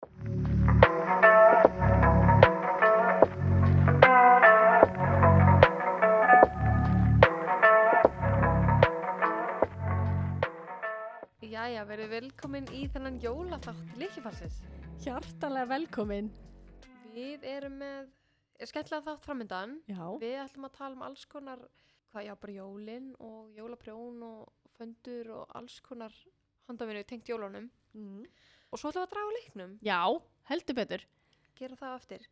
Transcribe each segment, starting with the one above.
Jæja, verið velkomin í þennan jólaþátt Lykkjufallsins. Hjartalega velkomin. Við erum með skemmtilega þátt framundan. Já. Við ætlum að tala alls konar, bara jólin og jólaprjón og föndur og alls konar handavinnu tengt jólunum. Og svo ætlum við að draga á leiknum. Já, heldur betur. Gera það eftir.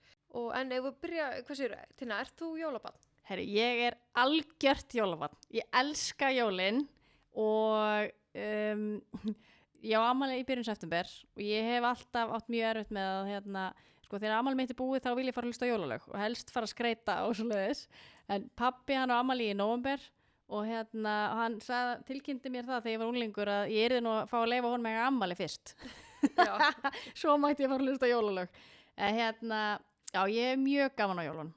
En ef við byrja, hvað séu, Tinna, ert þú jólabarn? Herri, ég er algjört jólabarn. Ég elska jólin og ég á afmæli í byrjun september og ég hef alltaf átt mjög erfitt með að þegar afmæli mitt er búið þá vil ég fara að hlusta á jólalög og helst fara að skreita og svoleiðis. En pabbi hann á afmæli í nóvember og hann tilkynnti mér það þegar ég var unglingur að ég yrði nú að fá að leyfa honum með afmæli fyrst. Já. Svo mætti ég fara að hlusta á jólalög. Já, ég er mjög gaman á jólun.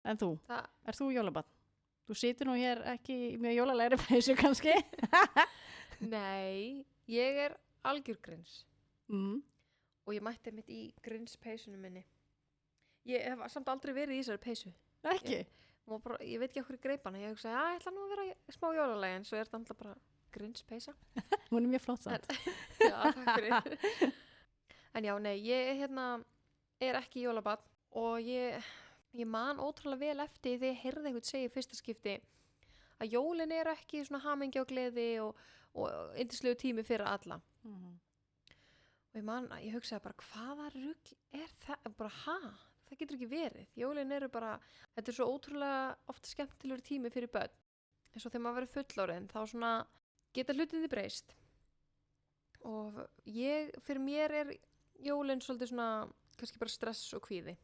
En þú? Ert þú jólabarn? Þú situr nú hér ekki í mjög jólalegri peysu kannski? Nei, ég er algjör grins. Og ég mætti mitt í grinspeysunum minni. Ég hef samt aldrei verið í þessari peysu. Ekki? Ég veit ekki okkur í greipana. Ég hugsaði, ég ætla nú að vera smá jólalega, en svo er þetta alltaf bara grinspeysa. Hún er mjög flott samt. Já, takk fyrir. En já, nei, ég er ekki jólabarn og ég man ótrúlega vel eftir því ég heyrði einhvern segja í fyrsta skipti að jólin eru ekki svona hamingja og gleði og yndislegu tími fyrir alla. Og ég hugsaði bara, hvaða rugl er það? Bara, það getur ekki verið. Jólin eru bara, þetta er svo ótrúlega ofta skemmtilegur tími fyrir börn. En svo þegar maður verið fullorðin, þá svona geta hlutinni breyst. Og fyrir mér er jólin svolítið svona, kannski bara stress og kvíði.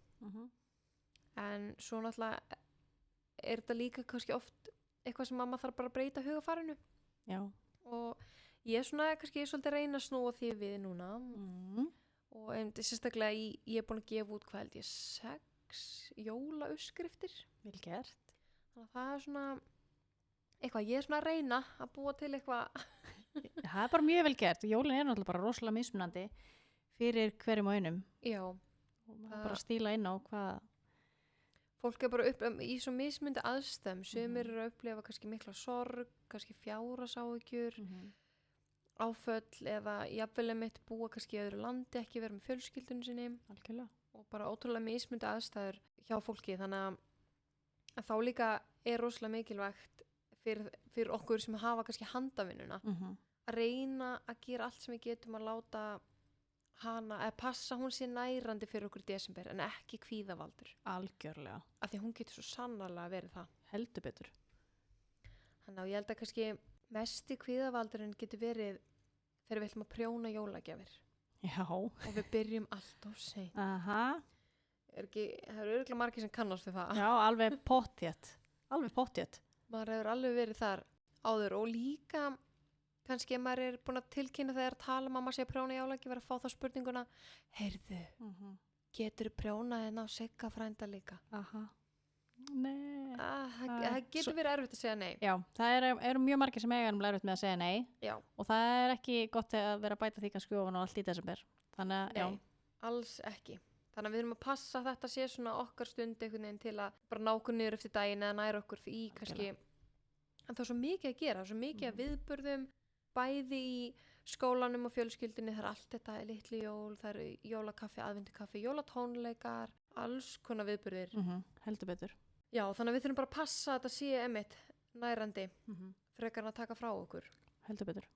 En svo náttúrulega er þetta líka kannski oft eitthvað sem maður þarf bara að breyta hugafarinu. Já. Og ég er svona kannski svolítið reyna að snúa því við núna. Og sérstaklega ég er búin að gefa út, 6 jólauppskriftir. Vel gert. Þannig að það er svona eitthvað, ég er svona að reyna að búa til eitthvað. Það er bara mjög vel gert. Jólin er náttúrulega bara rosalega mismunandi fyrir hverjum og einum. Já. Og maður bara stíla inn á hvað. Fólk er bara í svo mismundi aðstæðum. Sumir eru að upplifa kannski mikla sorg, kannski fjárhagsáhyggjur, áföll eða jafnvel mitt búa kannski í öðru landi, ekki vera með fjölskyldunum sinni. Algjörlega. Og bara ótrúlega mismundi aðstæður hjá fólki. Þannig að þá líka er rosalega mikilvægt fyrir okkur sem hafa kannski handavinnuna að reyna að gera allt sem við getum að láta hana, eða passa hún sé nærandi fyrir okkur í desember en ekki kvíðavaldur. Algjörlega. Af því hún getur svo sannarlega verið það. Heldur betur. Þannig að ég held að kannski mesti kvíðavaldurinn getur verið þegar við ætlum að prjóna jólagjafir. Já. Og við byrjum alltof seint. Það eru örugglega margir sem kannast við það. Já, alveg pottþétt. Alveg pottþétt. Maður hefur alveg verið þar áður og líka kannski ef maður er búin að tilkynna þegar tala mamma sé að prjóna jólagjafir að fá þá spurninguna, heyrðu, geturðu prjónað á Sigga frænda líka? Nei. Það getur verið erfitt að segja nei. Já, það eru mjög margir sem eiga erfitt með að segja nei. Já. Og það er ekki gott að vera að bæta því kannski ofan og allt í desember. Þannig að, já. Nei, alls ekki. Þannig að við erum að passa að þetta sé svona okkar stund einhvern veginn til að bara ná okkur niður eftir daginn eða næra okkur í kannski. En það er svo mikið að gera, svo mikið að viðburðum, bæði í skólanum og fjölskyldinni, það er allt þetta litli jól, það eru jólakaffi, aðvendukaffi, jólatónleikar, alls konar viðburðir. Heldur betur. Já, þannig að við þurfum bara að passa að þetta sé einmitt nærandi frekar en að taka frá okkur. Heldur betur.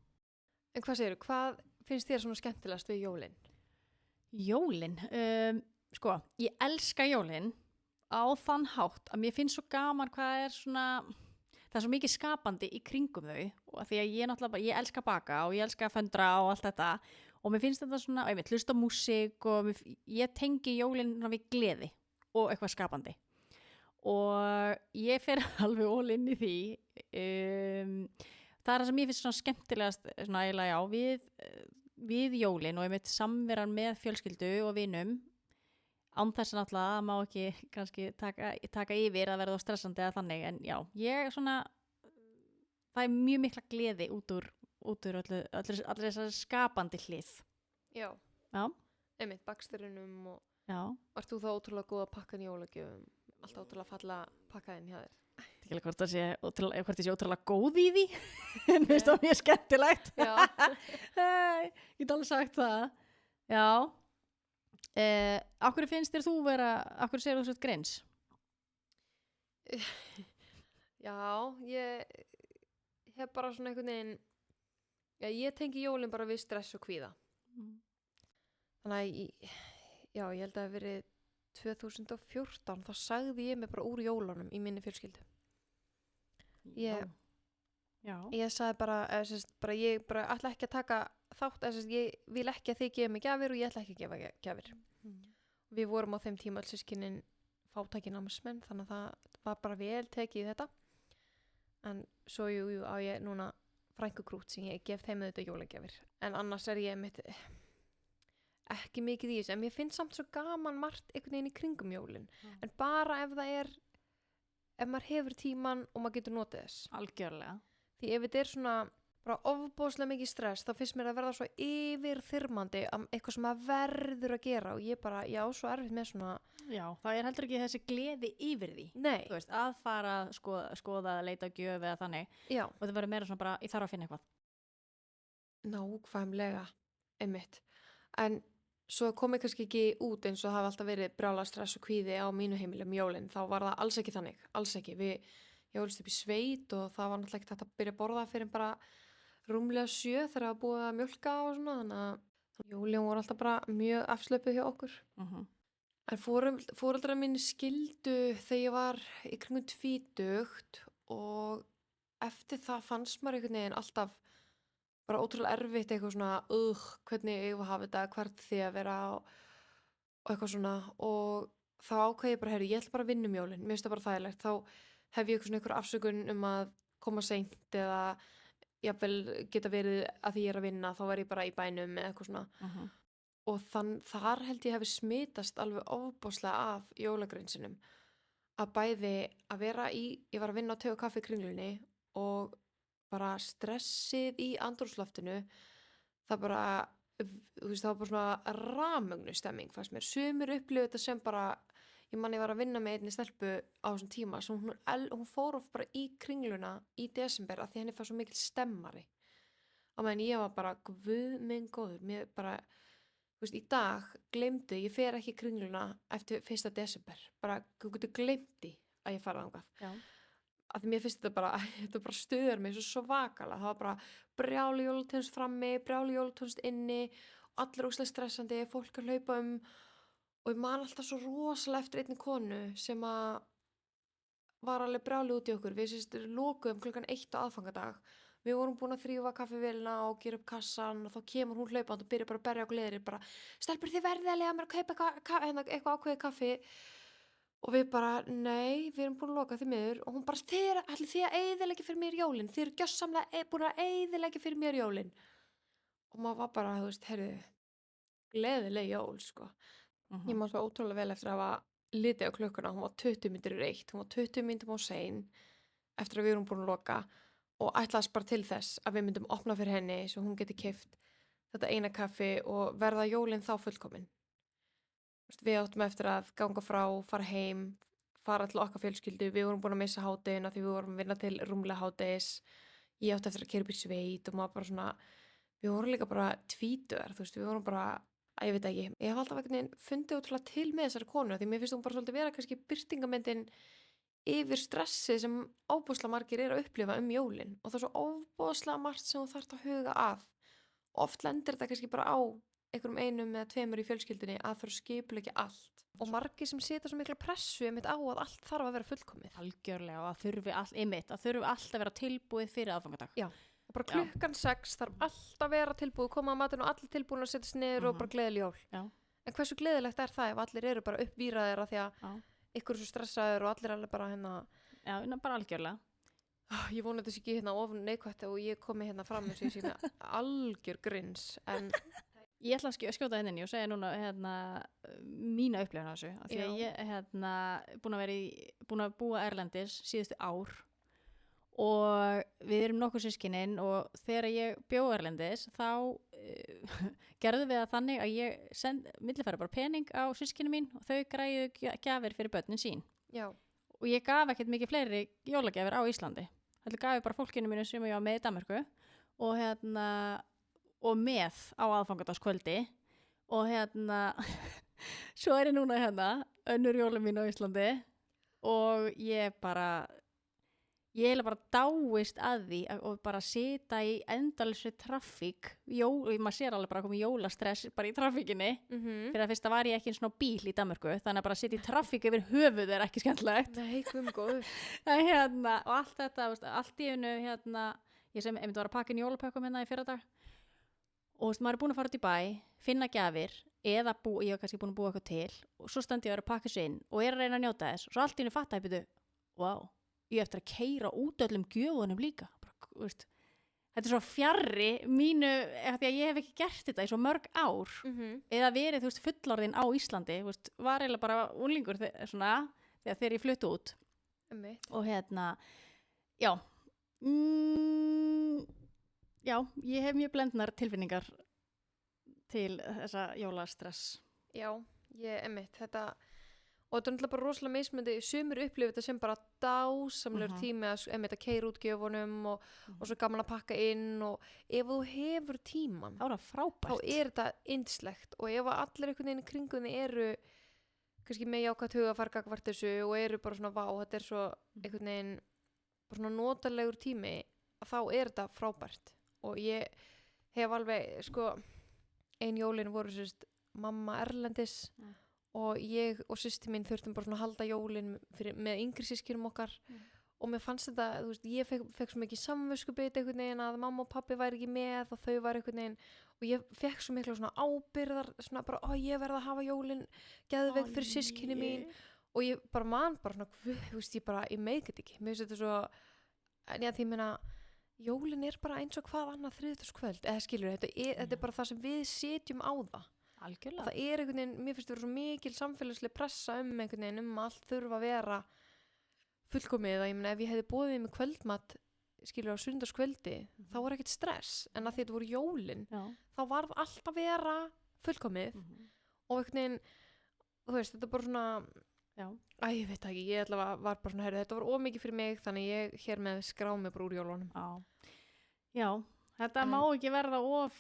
En hvað segirðu, hvað finnst þér svona skemmtilegast við jólin? Jólin? Ég elska jólin á þann hátt að mér finnst svo gaman hvað er svona, það er svo mikið skapandi í kringum þau og því að ég elska að baka og ég elska að föndra og allt þetta og mér finnst þetta svona, ég hlusta á músík og ég tengi jólin við gleði og eitthvað skapandi. Og ég fer alveg all inn í því. Það er það sem ég finnst svona skemmtilegast svona eiginlega við jólin og einmitt samveran með fjölskyldu og vinum án þess að náttúrulega má ekki kannski taka yfir að verða stressandi eða þannig en já, ég svona það er mjög mikla gleði út úr allir þessar skapandi hlið. Já. Já. einmitt baksturinnum og Já, varst þú þá ótrúlega góð að pakka inn jólagjöfum, alltaf ótrúlega falla pakkaðinn hjá þér. ekki alveg hvort ég sé ótrúlega góð í því, en mér finnst það mjög skemmtilegt. Já, Ég get alveg sagt það. Já. Af hverju finnst þér þú af hverju segir þú svo grins? já, ég hef bara svona einhvern veginn, já, ég tengi jólin bara við stress og kvíða. Þannig að, já, ég held að það hafi verið 2014, þá sagði ég mig bara úr jólunum í minni fjölskyldu. Ég- Já. Ég sagði bara, ég bara ætla ekki að taka þátt, ég vil ekki að þið gefa mig gjafir og ég ætla ekki að gefa gjafir. Við vorum á þeim tíma öll systkinin fátækir námsmenn, þannig að það var bara vel tekið í þetta. En svo á ég núna frænkukrút sem ég gef þeim auðvitað jólagjafir. En annars er ég mitt ekki mikið í þessu, en mér finnst samt svo gaman margt einhvern veginn í kringum jólin. En bara ef maður hefur tíman og maður getur notið þess. Algjörlega. Því ef þetta er svona bara ofbóðslega mikið stress, þá finnst mér að verða svo yfirþyrmandi eitthvað sem maður verður að gera og ég bara, já, svo erfitt með svona. Já, það er heldur ekki þessi gleði yfir því. Nei, Þú veist, að fara skoða, leita gjöf eða þannig. já, Og það verður meira svona bara, ég þarf að finna eitthvað. nákvæmlega, einmitt. En svo komið kannski ekki út eins og það hafa alltaf verið brjála stress og kvíði á mínu heimilum jólin, þá var það alls ekki þannig, alls ekki. Ég ólst upp í sveit og það var náttúrulega ekki hægt að byrja að borða fyrir bara rúmlega 7 þegar það var búið að mjólka og svona, þannig að jólin voru alltaf bara mjög afslöpuð hjá okkur. En foreldrar mín skildu þegar ég var í kringum 20 og eftir það fannst maður einhvern veginn alltaf bara ótrúlega erfitt eitthvað svona, hvernig ég var að hafa þetta, hvert þið að vera og eitthvað svona og þá ákveði ég bara, heyrðu, ég ætla bara að vinna um jólin, mér finnst það bara þægilegt, þá hef ég eitthvað svona einhver afsökun að koma seint eða jafnvel geta verið að því ég er að vinna, þá verð ég bara í bænum eða eitthvað svona. Og þar held ég hefði smitast alveg ofbóðslega af jólagreinsinum að bæði að vera ég var að vinna á te og kaffi í Kringlunni og bara stressið í andrúmsloftinu það bara, þú veist, það var bara svona ramögnu stemming fannst mér, sumir upplifðu þetta sem bara ég var að vinna með einni stelpu á þessum tíma sem hún fór of bara í Kringluna í desember af því henni fannst svo mikil stemmari á meðan ég var bara guð minn góður, mér bara þú veist, í dag gleymdu, ég fer ekki í Kringluna eftir 1. desember bara, þú getur gleymt í að ég fara þangað. Já. Af því mér finnst þetta bara stuður mig svo svakalega, það var bara brjáli jólatónlist frammi, brjáli jólatónlist inni og allir óslega stressandi, fólk að hlaupa og ég man alltaf svo rosalega eftir einni konu sem að var alveg brjáli út í okkur, við lokuðum klukkan 1 á aðfangadag. Við vorum búin að þrífa kaffivélina og gera upp kassan og þá kemur hún hlaupandi og byrjar bara að berja á gleðri bara, stelpur þið verðið að lega mér að kaupa eitthvað ákveðið kaffi og við bara, nei, við erum búin að loka því miður og hún bara, ætlið þið að eyðileggja fyrir mér jólin, þið eru gjörsamlega búin að eyðileggja fyrir mér jólin og maður var bara, þú veist, heyrðu, gleðileg jól, sko. Ég man svo ótrúlega vel eftir að hafa litið á klukkuna, hún var 20 mínútur í 1, hún var 20 mínútum á sein eftir að við erum búin að loka og ætlaðist bara til þess að við myndum opna fyrir henni svo hún geti keypt þetta eina kaffi og verða jólin þá fullkomin. Við áttum eftir að ganga frá, fara heim, fara til okkar fjölskyldu, við vorum búin að missa hádegina því við vorum að vinna til rúmlega hádegis, ég átti eftir að keyra upp í sveit og maður bara svona, við vorum líka bara tvítugar, þú veist, við vorum bara, ég veit ekki, ég hef alltaf einhvern veginn fundið ótrúlega til með þessari konu því mér finnst hún bara svolítið vera kannski birtingamyndin yfir stressið sem óbúðslega margir eru að upplifa jólin og það er svo óbúðslega margt sem þú þarft að huga að og oft lendir þetta kannski bara á einhverjum 1 eða 2 í fjölskyldunni að það skipuleggja allt og margir sem setja svo mikla pressu á að allt þarf að vera fullkomið. Algjörlega og það þurfi allt að vera tilbúið fyrir aðfangadag. Já, og bara klukkan 6 þarf allt að vera tilbúið, koma á matinn og allir tilbúin að setjast niður og bara gleðileg jól. Já. En hversu gleðilegt er það ef allir eru bara uppvíraðir af því að ykkur er svo stressaður og allir alveg bara Já, bara algjörlega. Ég vona þetta sé ekki ofn neikvætt og ég komi fram eins og ég sé með algjör grins en Ég ætla að skjóta henni og segja núna mína upplifun af þessu af því að ég búin að búa erlendis síðustu ár og við erum nokkuð systkinin og þegar ég bjó erlendis þá gerðum við það þannig að ég millifæra bara pening á systkinin mín og þau græðu gjafir fyrir börnin sín. Já. Og ég gaf ekkert mikið fleiri jólagjafir á Íslandi. Þetta gaf ég bara fólkinu mínu sem ég var með í Danmörku og og með á aðfangadagskvöldi og svo er ég núna önnur jólum mín á Íslandi og ég eiginlega bara dáist að því og bara sita í endalausri traffík og maður sér alveg bara komið jólastress bara í traffíkinni fyrir að fyrsta var ég ekki eins og bíl í Danmörku þannig að bara sita í traffík yfir höfuð er ekki skemmtilegt. Nei, góður. Og allt þetta, allt í einu ég sem einmitt var að pakka inn jólapökkum í fyrradag og maður er búin að fara út í bæ, finna gjafir eða ég var kannski búin að búa eitthvað til og svo standi ég að vera að pakka þessu inn og að reyna að njóta þess og svo allt í einu fatta ég wow, ég eftir að keyra út öllum gjöfunum líka bara, þetta svo fjarri mínu því að ég hef ekki gert þetta í svo mörg ár eða verið fullorðin á Íslandi var eiginlega bara unglingur þegar ég flutti út og já, ég hef mjög blendnar tilfinningar til þessa jólastress. Já, þetta og þetta er náttúrulega bara rosalega mismöndi sumir upplifa þetta sem bara dásamlegur tími að keyra út gjöfunum og svo gaman að pakka inn og ef þú hefur tíman þá er það frábært þá er þetta yndislegt og ef allir einhvern veginn í kringum eru kannski með jákvætt hugafar gagnvart þessu og eru bara svona þetta er svo einhvern veginn bara svona notalegur tími þá er þetta frábært og ég hef alveg ein jólin voru mamma erlendis og ég og systir mín þurftum bara svona að halda jólin með yngri systkinum okkar og mér fannst þetta, ég fekk svo mikið samviskubit einhvern veginn að mamma og pappi væri ekki með og þau væri einhvern veginn og ég fekk svo mikla svona ábyrðar svona bara, ég verð að hafa jólin geðveik fyrir systkini mín og ég bara man bara svona, ég meik þetta ekki, mér finnst þetta svo en því meina jólin er bara eins og hvað annað þriðjudagskvöld eða skilur, þetta er bara það sem við setjum á það. Algjörlega. Það er einhvern veginn, mér finnst það vera svo mikil samfélagsleg pressa einhvern veginn allt þurfa að vera fullkomið að ég meina ef ég hefði boðið með kvöldmat skilur á sunnudagskvöldi þá var ekkert stress en að þetta voru jólin þá varð allt að vera fullkomið og einhvern veginn þú veist þetta er bara svona ég veit ekki, ég var bara svona þetta var ómikið fyrir mig þannig ég hér með skrá mig bara úr jólunum. Já, þetta má ekki verða of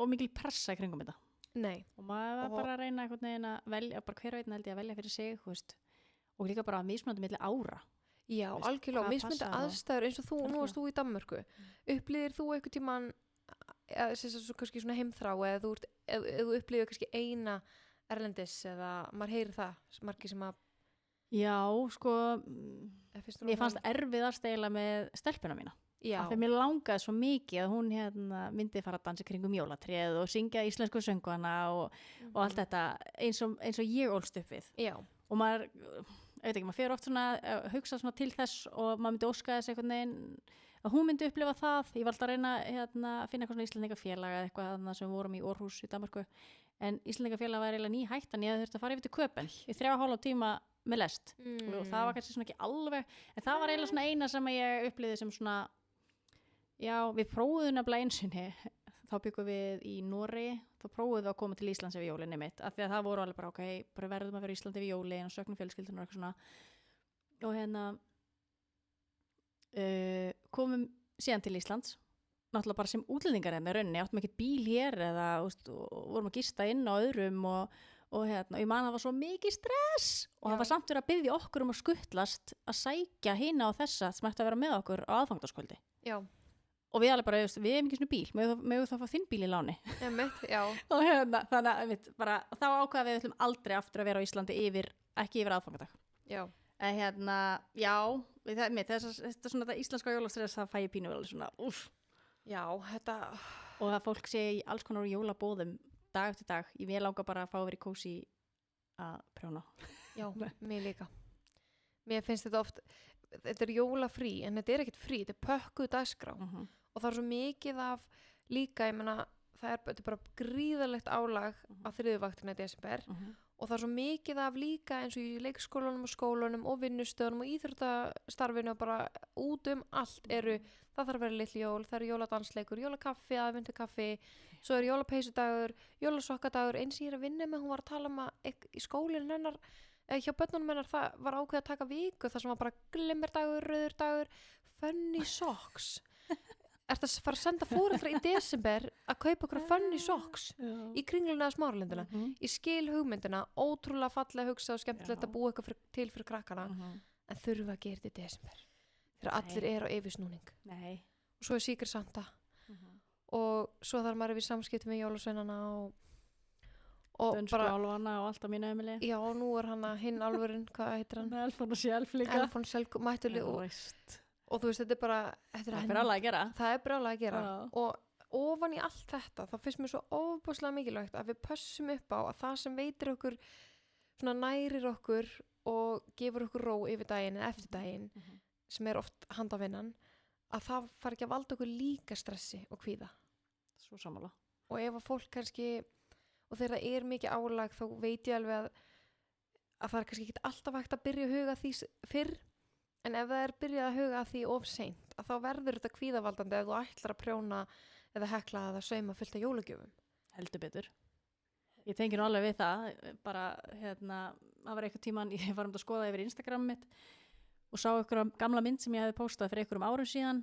mikil pressa í kringum þetta. Nei. Og maður var bara að reyna einhvern veginn að velja, bara hver veginn held ég að velja fyrir sig, og líka bara mismunandi milli ára. Já, algjörlega, mismunandi aðstæður eins og þú, nú varst þú í Danmörku. Upplýðir þú einhvern tímann, kannski svona heimþrá, eða þú upplýðir kannski eina erlendis, eða maður heyrir það, margir sem að... Já, ég fannst erfiðast eiginlega með stelpuna mína. Af því mér langaði svo mikið að hún myndi fara að dansa kringum jólatréð og syngja íslensku söngvana og allt þetta eins og ég ólst upp við. Já. Og maður, ég veit ekki, maður fer oft svona að hugsa svona til þess og maður myndi óska þess einhvern veginn að hún myndi upplifa það. Ég var alltaf að reyna að finna eitthvað svona íslendingafélag eða eitthvað sem við vorum í Århus í Danmörku. En íslendingafélag var eiginlega nýhætt en ég þurfti að fara yfir til Köpen í 3,5 tíma með lest. Og það var kannski svona ekki alveg, en það var eiginlega svona eina sem ég upplifði sem svona já, við prófuðum nefnilega einsinni þá byggum við í Noregi þá prófuðum við að koma til Íslands yfir jólin einmitt af því að það voru alveg bara bara verðum að vera í Íslandi yfir jólin og söknum fjölskyldunum og eitthvað svona og komum síðan til Íslands náttúrulega bara sem útlendingar með rauninni, áttum ekkert bíl hér eða vorum að gista inn á öðrum og ég man það var svo mikið stress og það var samt verið að biðja okkur að skuttlast að sækja hina á þessa sem ætti að vera með okkur á aðfangadagskvöldi. Já. Og við alveg bara, við hefum ekki svona bíl, megum þá fá þinn bíl í láni. Já. Og þannig að bara, þá ákveða við ætlum aldrei aftur að vera á Íslandi ekki yfir aðfangadag. Já. En já, þetta svona íslenska jólastress, það fæ ég pínu vel svona, Já, þetta... Og það fólk sé í alls konar jólabóðum dag eftir dag. Ég langar bara að fá að vera í kósí að prjóna. Já, mér líka. Mér finnst þetta oft, þetta er jólafrí, en þetta er ekkert frí, þetta er pökkuð dagskrá. Og það er svo mikið af líka, ég meina, þetta er bara gríðarlegt álag á þriðjuvaktina í desember og það er svo mikið af líka eins og í leikskólanum og skólanum og vinnustöðunum og íþróttastarfinu og bara út allt eru, það þarf að vera litli jól, það eru jóladansleikur, jólakaffi, aðvendukaffi, svo er jólapeysudagur, jólasokkadagur, eins ég er að vinna með, hún var að tala í skólinn hennar, hjá börnunum hennar, það var ákveð að taka viku, það sem var bara glimmerdagur, rauður dagur, funny socks. Ertu að fara að senda foreldra í desember að kaupa okkur funny socks í Kringluna eða Smáralindina? Ég skil hugmyndina, ótrúlega fallega hugsa og skemmtilegt að búa eitthvað til fyrir krakkana, en þurfa að gera þetta í desember þegar allir eru á yfirsnúning. Nei. Og svo er Secret Santa og svo þarf maður við samskipti með jólasveinana og dönsku álfana og allt á mínu heimili. Já, nú er hann hinn álfurinn, hvað heitir hann? Elfon og Sjálf líka. Elfon Sjálf, mættuleg og þú veist, þetta er bara það er brjálæði að gera. Það er brjálæði að gera og ofan í allt þetta, þá finnst mér svo ofboðslega mikilvægt að við pössum upp á að það sem veitir okkur, svona nærir okkur og gefur okkur ró yfir daginn eða eftir daginn, sem er oft handavinnan, að það fari ekki að valda okkur líka stressi og kvíða. Svo sammála. Og ef að fólk kannski, og þegar það er mikið álag, þá veit ég alveg að það er kannski ekki alltaf hægt að byrja að huga því fyrr, en ef það er byrjað að huga að því of seint, að þá verður þetta kvíðavaldandi ef þú ætlar að prjóna eða hekla eða sauma fullt af jólagjöfum. Heldur betur. Ég tengi nú alveg við það, bara það var einhver tíman, ég var að skoða yfir Instagram mitt og sá einhverja gamla mynd sem ég hefði postað fyrir einhverjum árum síðan,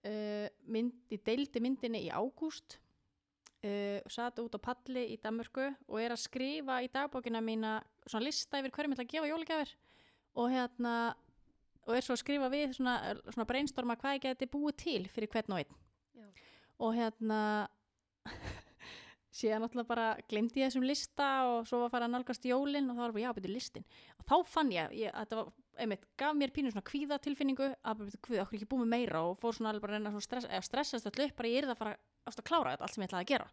ég deildi myndinni í ágúst, sat út á palli í Danmörku og er að skrifa í dagbókina mína svona lista yfir hverjum ég ætla að gefa jólagjafir og er svo að skrifa við svona brainstorma hvað ég geti búið til fyrir hvern og einn. Já. Og síðan náttúrulega bara gleymdi ég þessum lista og svo var að fara að nálgast jólin og þá var bara, já, betur listin. Og þá fann ég þetta var, gaf mér pínu svona kvíðatilfinningu að okkur ekki búið með meira og fór svona alveg bara að reyna að stressast alltaf upp, bara ég yrði að fara að klára þetta allt sem ég ætlaði að gera.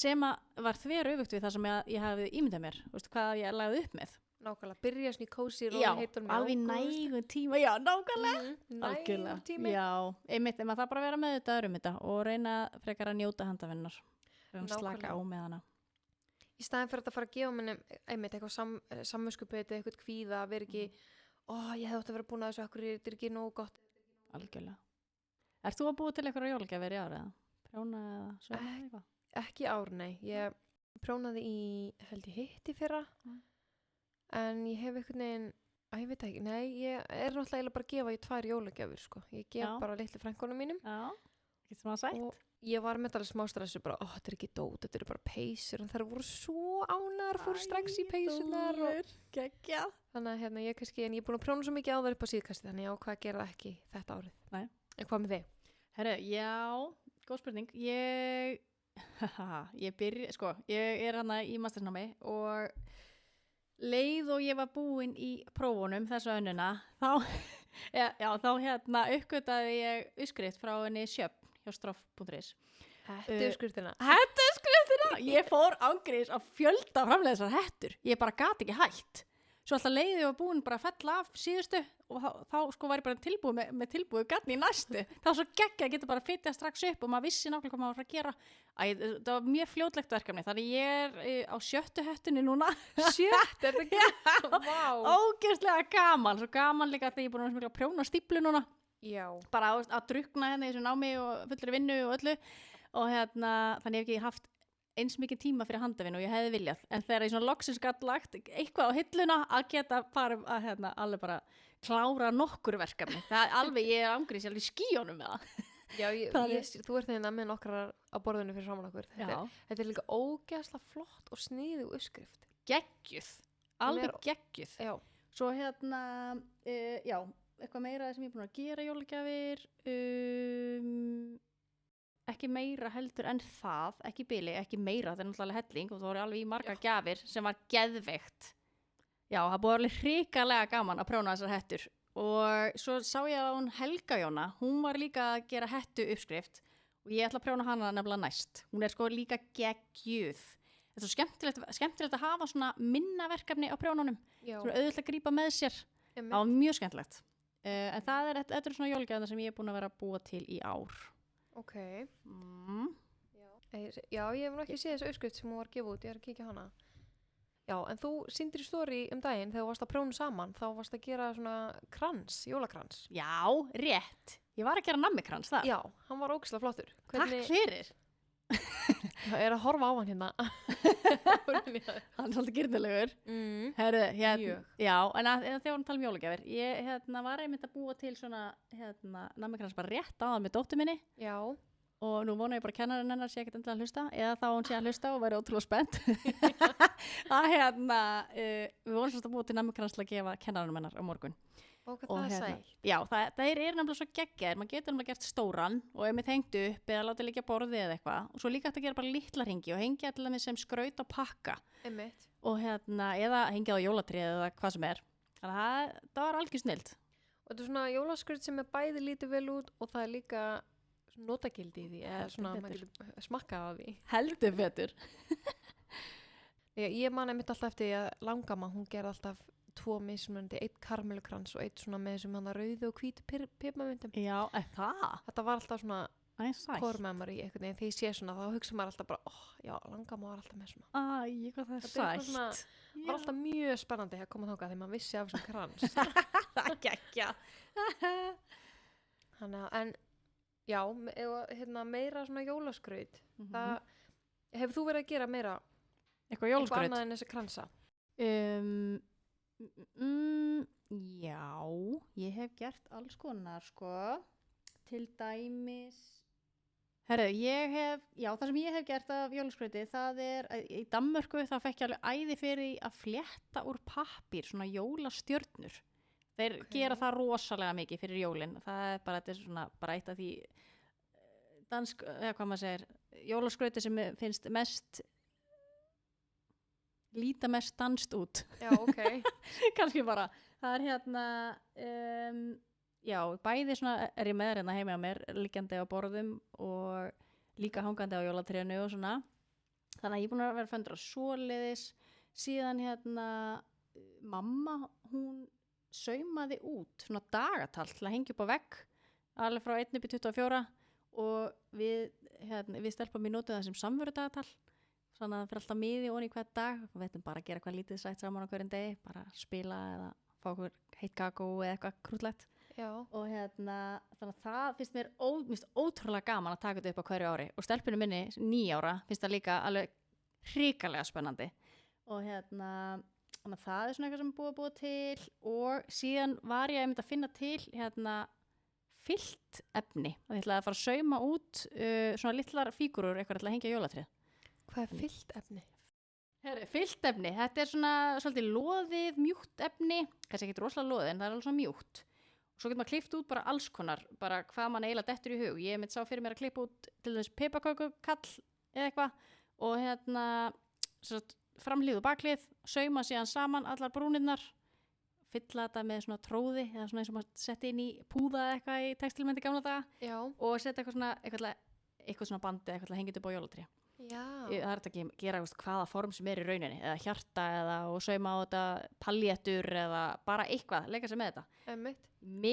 Sem að var þveröfugt við það sem ég hafði ímyndað mér, hvað ég lagði upp með. Nákvæmlega, byrja svona í kósí já, alveg nægum tíma, já, nákvæmlega nægum tíma já, einmitt, maður það bara vera með þetta og reyna frekar að njóta handavinnar slaka á með hana í staðin fyrir að fara að gefa manni einmitt eitthvað samviskubit eitthvað kvíða, vera ekki ég hefði átt að vera búin að þessu akkur þetta er ekki nógu gott algjörlega. Ert þú að búa til eitthvað jólagjafir í ár eða? Prjóna eða svona eitthvað? Ekki ár, nei, ég prjónaði í held ég hitti fyrra en ég hef einhvern veginn ég veit ekki, nei, ég er náttúrulega bara að gefa í 2 jólagjafir, sko. Ég gef bara litlu frænkunum mínum ekki smá sætt og ég var með alveg smá stressu bara, þetta er ekki dót, þetta eru bara peysur en þær voru svo ánægðar, fóru strax í peysunar og geggjað. Þannig að ég kannski, en ég er búin að prjóna svo mikið á það upp á síðkasti, þannig ég ákvað að gera það ekki þetta árið. Nei. En hvað með þig? Herru, já, góð spurning. Ég er hana í mastersnámi og leið og ég var búin í prófunum þessu önnuna þá uppgötaði ég uppskrift frá henni Sjöfn hjá stroff.is. Hettuskriftina ég fór ángriðis að fjölda framlega þessar hettur, ég bara gat ekki hætt svo alltaf leiði ég var búin bara að fella af síðustu og þá sko var ég bara tilbúið með tilbúið gatni í næstu þá svo geggja að geta bara fitja strax upp og maður vissi nákvæmlega hvað maður var að gera. Það var mjög fljótlegt verkefni þannig ég er á 7. hettunni núna. 7? Er það ekki? Vá. Ógeðslega gaman, svo gaman líka að ég er búin að prjóna stíplu núna. Já. Bara að drukna í þessu námi og fullri vinnu og öllu og þannig hef ekki haft eins mikið tíma fyrir handavinn og ég hefði viljað en þegar ég svona loksins gat lagt eitthvað á hilluna að geta farið að alveg bara klára nokkur verkefni það er alveg, ég er ángriðs alveg í skíunum með það. Já, þú ert þeirna með nokkrar á borðinu fyrir saman okkur þetta er líka ógeðslega flott og sniðug uppskrift. Geggjuð, alveg geggjuð. Já. Svo já, eitthvað meira sem ég er búin að gera jólagjafir ekki meira heldur en það, ekki bili, ekki meira, það er náttúrulega helling og það voru alveg í marga gjafir sem var geðveikt. Já, það búið alveg hrikalega gaman að prjóna þessar hettur og svo sá ég að hún Helga Jóna, hún var líka að gera hettu uppskrift og ég ætla að prjóna hana nefnilega næst. Hún er sko líka geggjuð. Það er svo skemmtilegt að hafa svona minna verkefni á prjónunum, svona auðvitað að grípa með sér. Það var mjög skemmtilegt. En þetta er svona jólagjafir sem ég er búin að vera að búa til í ár. Ok. Já, ég hef nú ekki séð þessu uppskrift sem hún var að gefa út, ég er að kíkja á hana. Já, en þú sýndir í story daginn þegar þú varst að prjóna saman, þá varst að gera svona krans, jólakrans. Já, rétt. Ég var að gera nammikrans þar. Já, hann var ógeðslega flottur. Takk fyrir. Það er að horfa á hann hérna. Hann er svolítið gyrnilegur. Herðu, já, en þegar hann tala jólagjafir, ég var einmitt að búa til svona nammikrans bara rétt áðan með dóttur minni. Já. Og nú vona ég bara að kennarinn hennar sé ekkert endilega að hlusta, eða þá hún sé að hlusta og væri ótrúlega spennt. Að við vorum svolítið að búa til nammikrans til að gefa kennarinnum hennar á morgun. Og hvað það sætt? Já, það er nefnilega svo geggjaðir, maður getur nefnilega gert stóran og einmitt hengt upp eða látið liggja borðið eða eitthvað og svo líka hægt að gera bara litla hringi og hengja til þeim sem skraut á pakka. Einmitt. Og eða hengja á jólatrið eða hvað sem er. Þannig að það var algjör snilld. Og þetta er svona jólaskraut sem er bæði lítið vel út og það er líka notagildi í því eða svona maður getur smakkað á því. Heldur betur. Ég man einmitt alltaf eftir að langamma, hún gerði alltaf 2 mismunandi, 1 karmelukrans og 1 svona með þessum rauðu og hvítu pipamyndum. Já, það? Þetta var alltaf svona core memory einhvern veginn. Þegar ég sé svona, þá hugsa maður alltaf bara, já, langamma var alltaf með svona. Hvað það er sætt. Það var alltaf mjög spennandi að koma þangað þegar maður vissi af þessum krans. Það geggja. Þannig að, en já, meira svona jólaskraut. Hefur þú verið að gera meira eitthvað jólaskraut? Eitthvað annað en þessi kransa? Já, ég hef gert alls konar, sko. Til dæmis. Herðu, það sem ég hef gert af jólaskrauti, það er, í Danmörku þá fekk ég alveg æði fyrir því að flétta úr pappír, svona jólastjörnur. Þeir gera það rosalega mikið fyrir jólin. Það er bara, þetta er svona, bara eitt af því dansk, eða hvað maður segir, jólaskrauti sem finnst líta mest danst út. Já, ok. Kannski bara. Það er já, bæði svona er ég með heima á mér, liggjandi á borðum og líka hangandi á jólatrénu og svona. Þannig að ég er búin að vera föndur á svoleiðis. Síðan mamma, hún saumaði út svona dagatal til að hengja upp á vegg, alveg frá 1 upp í 24 og við stelpum í notuð það sem samverudagatal. Þannig að það fyrir alltaf miði onni í hvern dag og við ætlum bara að gera eitthvað lítið sætt saman á hverjum degi, bara spila eða fá okkur heitt kakó eða eitthvað krútlegt. Já. Og þannig að það finnst mér ótrúlega gaman að taka þetta upp á hverju ári og stelpunum minni 9 ára finnst það líka alveg hrikalega spennandi og þannig að það er svona eitthvað sem er búið að búa til og síðan var ég að finna til fyllt efni og ég ætlaði að fara að sauma út svona litlar fígurur eitthvað til að hengja jólatrið. Hvað er fyllt efni? Fyllt efni, þetta er svona svolítið loðið, mjúkt efni, kannski ekki rosalega loðið en það er alveg svona mjúkt. Og svo getur maður klippt út bara alls konar, bara hvað mann eiginlega dettur í hug. Ég sá fyrir mér að klippa út til þess piparkökukall eða eitthvað og framhlið og baklið, sauma síðan saman allar brúnirnar, fylla þetta með svona tróði eða svona eins og maður setti inn í púða eða eitthvað í textilmyndi gamla daga. Já. Og setja eitthvað svona bandi eða eitthvað til að hengja upp á jólatré. Já. Það er þetta ekki að gera hvaða form sem er í rauninni eða hjarta eða og sauma á þetta paljettur eða bara eitthvað, leika sér með þetta.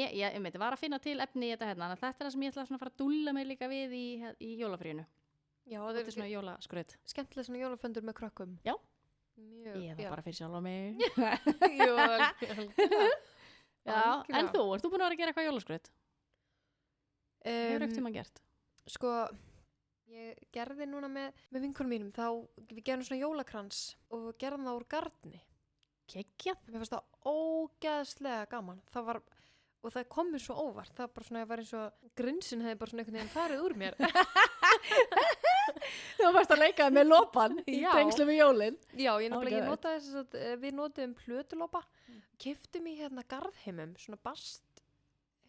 Ég var að finna til efni í þetta en þetta er það sem ég ætla að fara að dúlla mig líka við í jólafríinu. Já, þetta er svona jólaskraut. Skemmtilega svona jólaföndur með krökkum. Já. Ég það bara fyrir sjálf á mig. Jú, algjörlega. Já, en þú, ert þú búin að vera að gera eitthvað jólaskraut? Hefur ekkert tíma gert? Sko, ég gerði núna með vinkonum mínum, við gerðum svona jólakrans og við gerðum það úr garni. Geggjað. Mér fannst það ógeðslega gaman. Og það kom mér svo óvart. Það var bara svona, ég var eins og grinsin hefði bara svona einhvern veginn farið úr mér. Þú varst að leika með lopan í tengslu við jólin. Já, ég notaði þess að við notuðum plötulopa. Keyptum í garðheimum, svona bast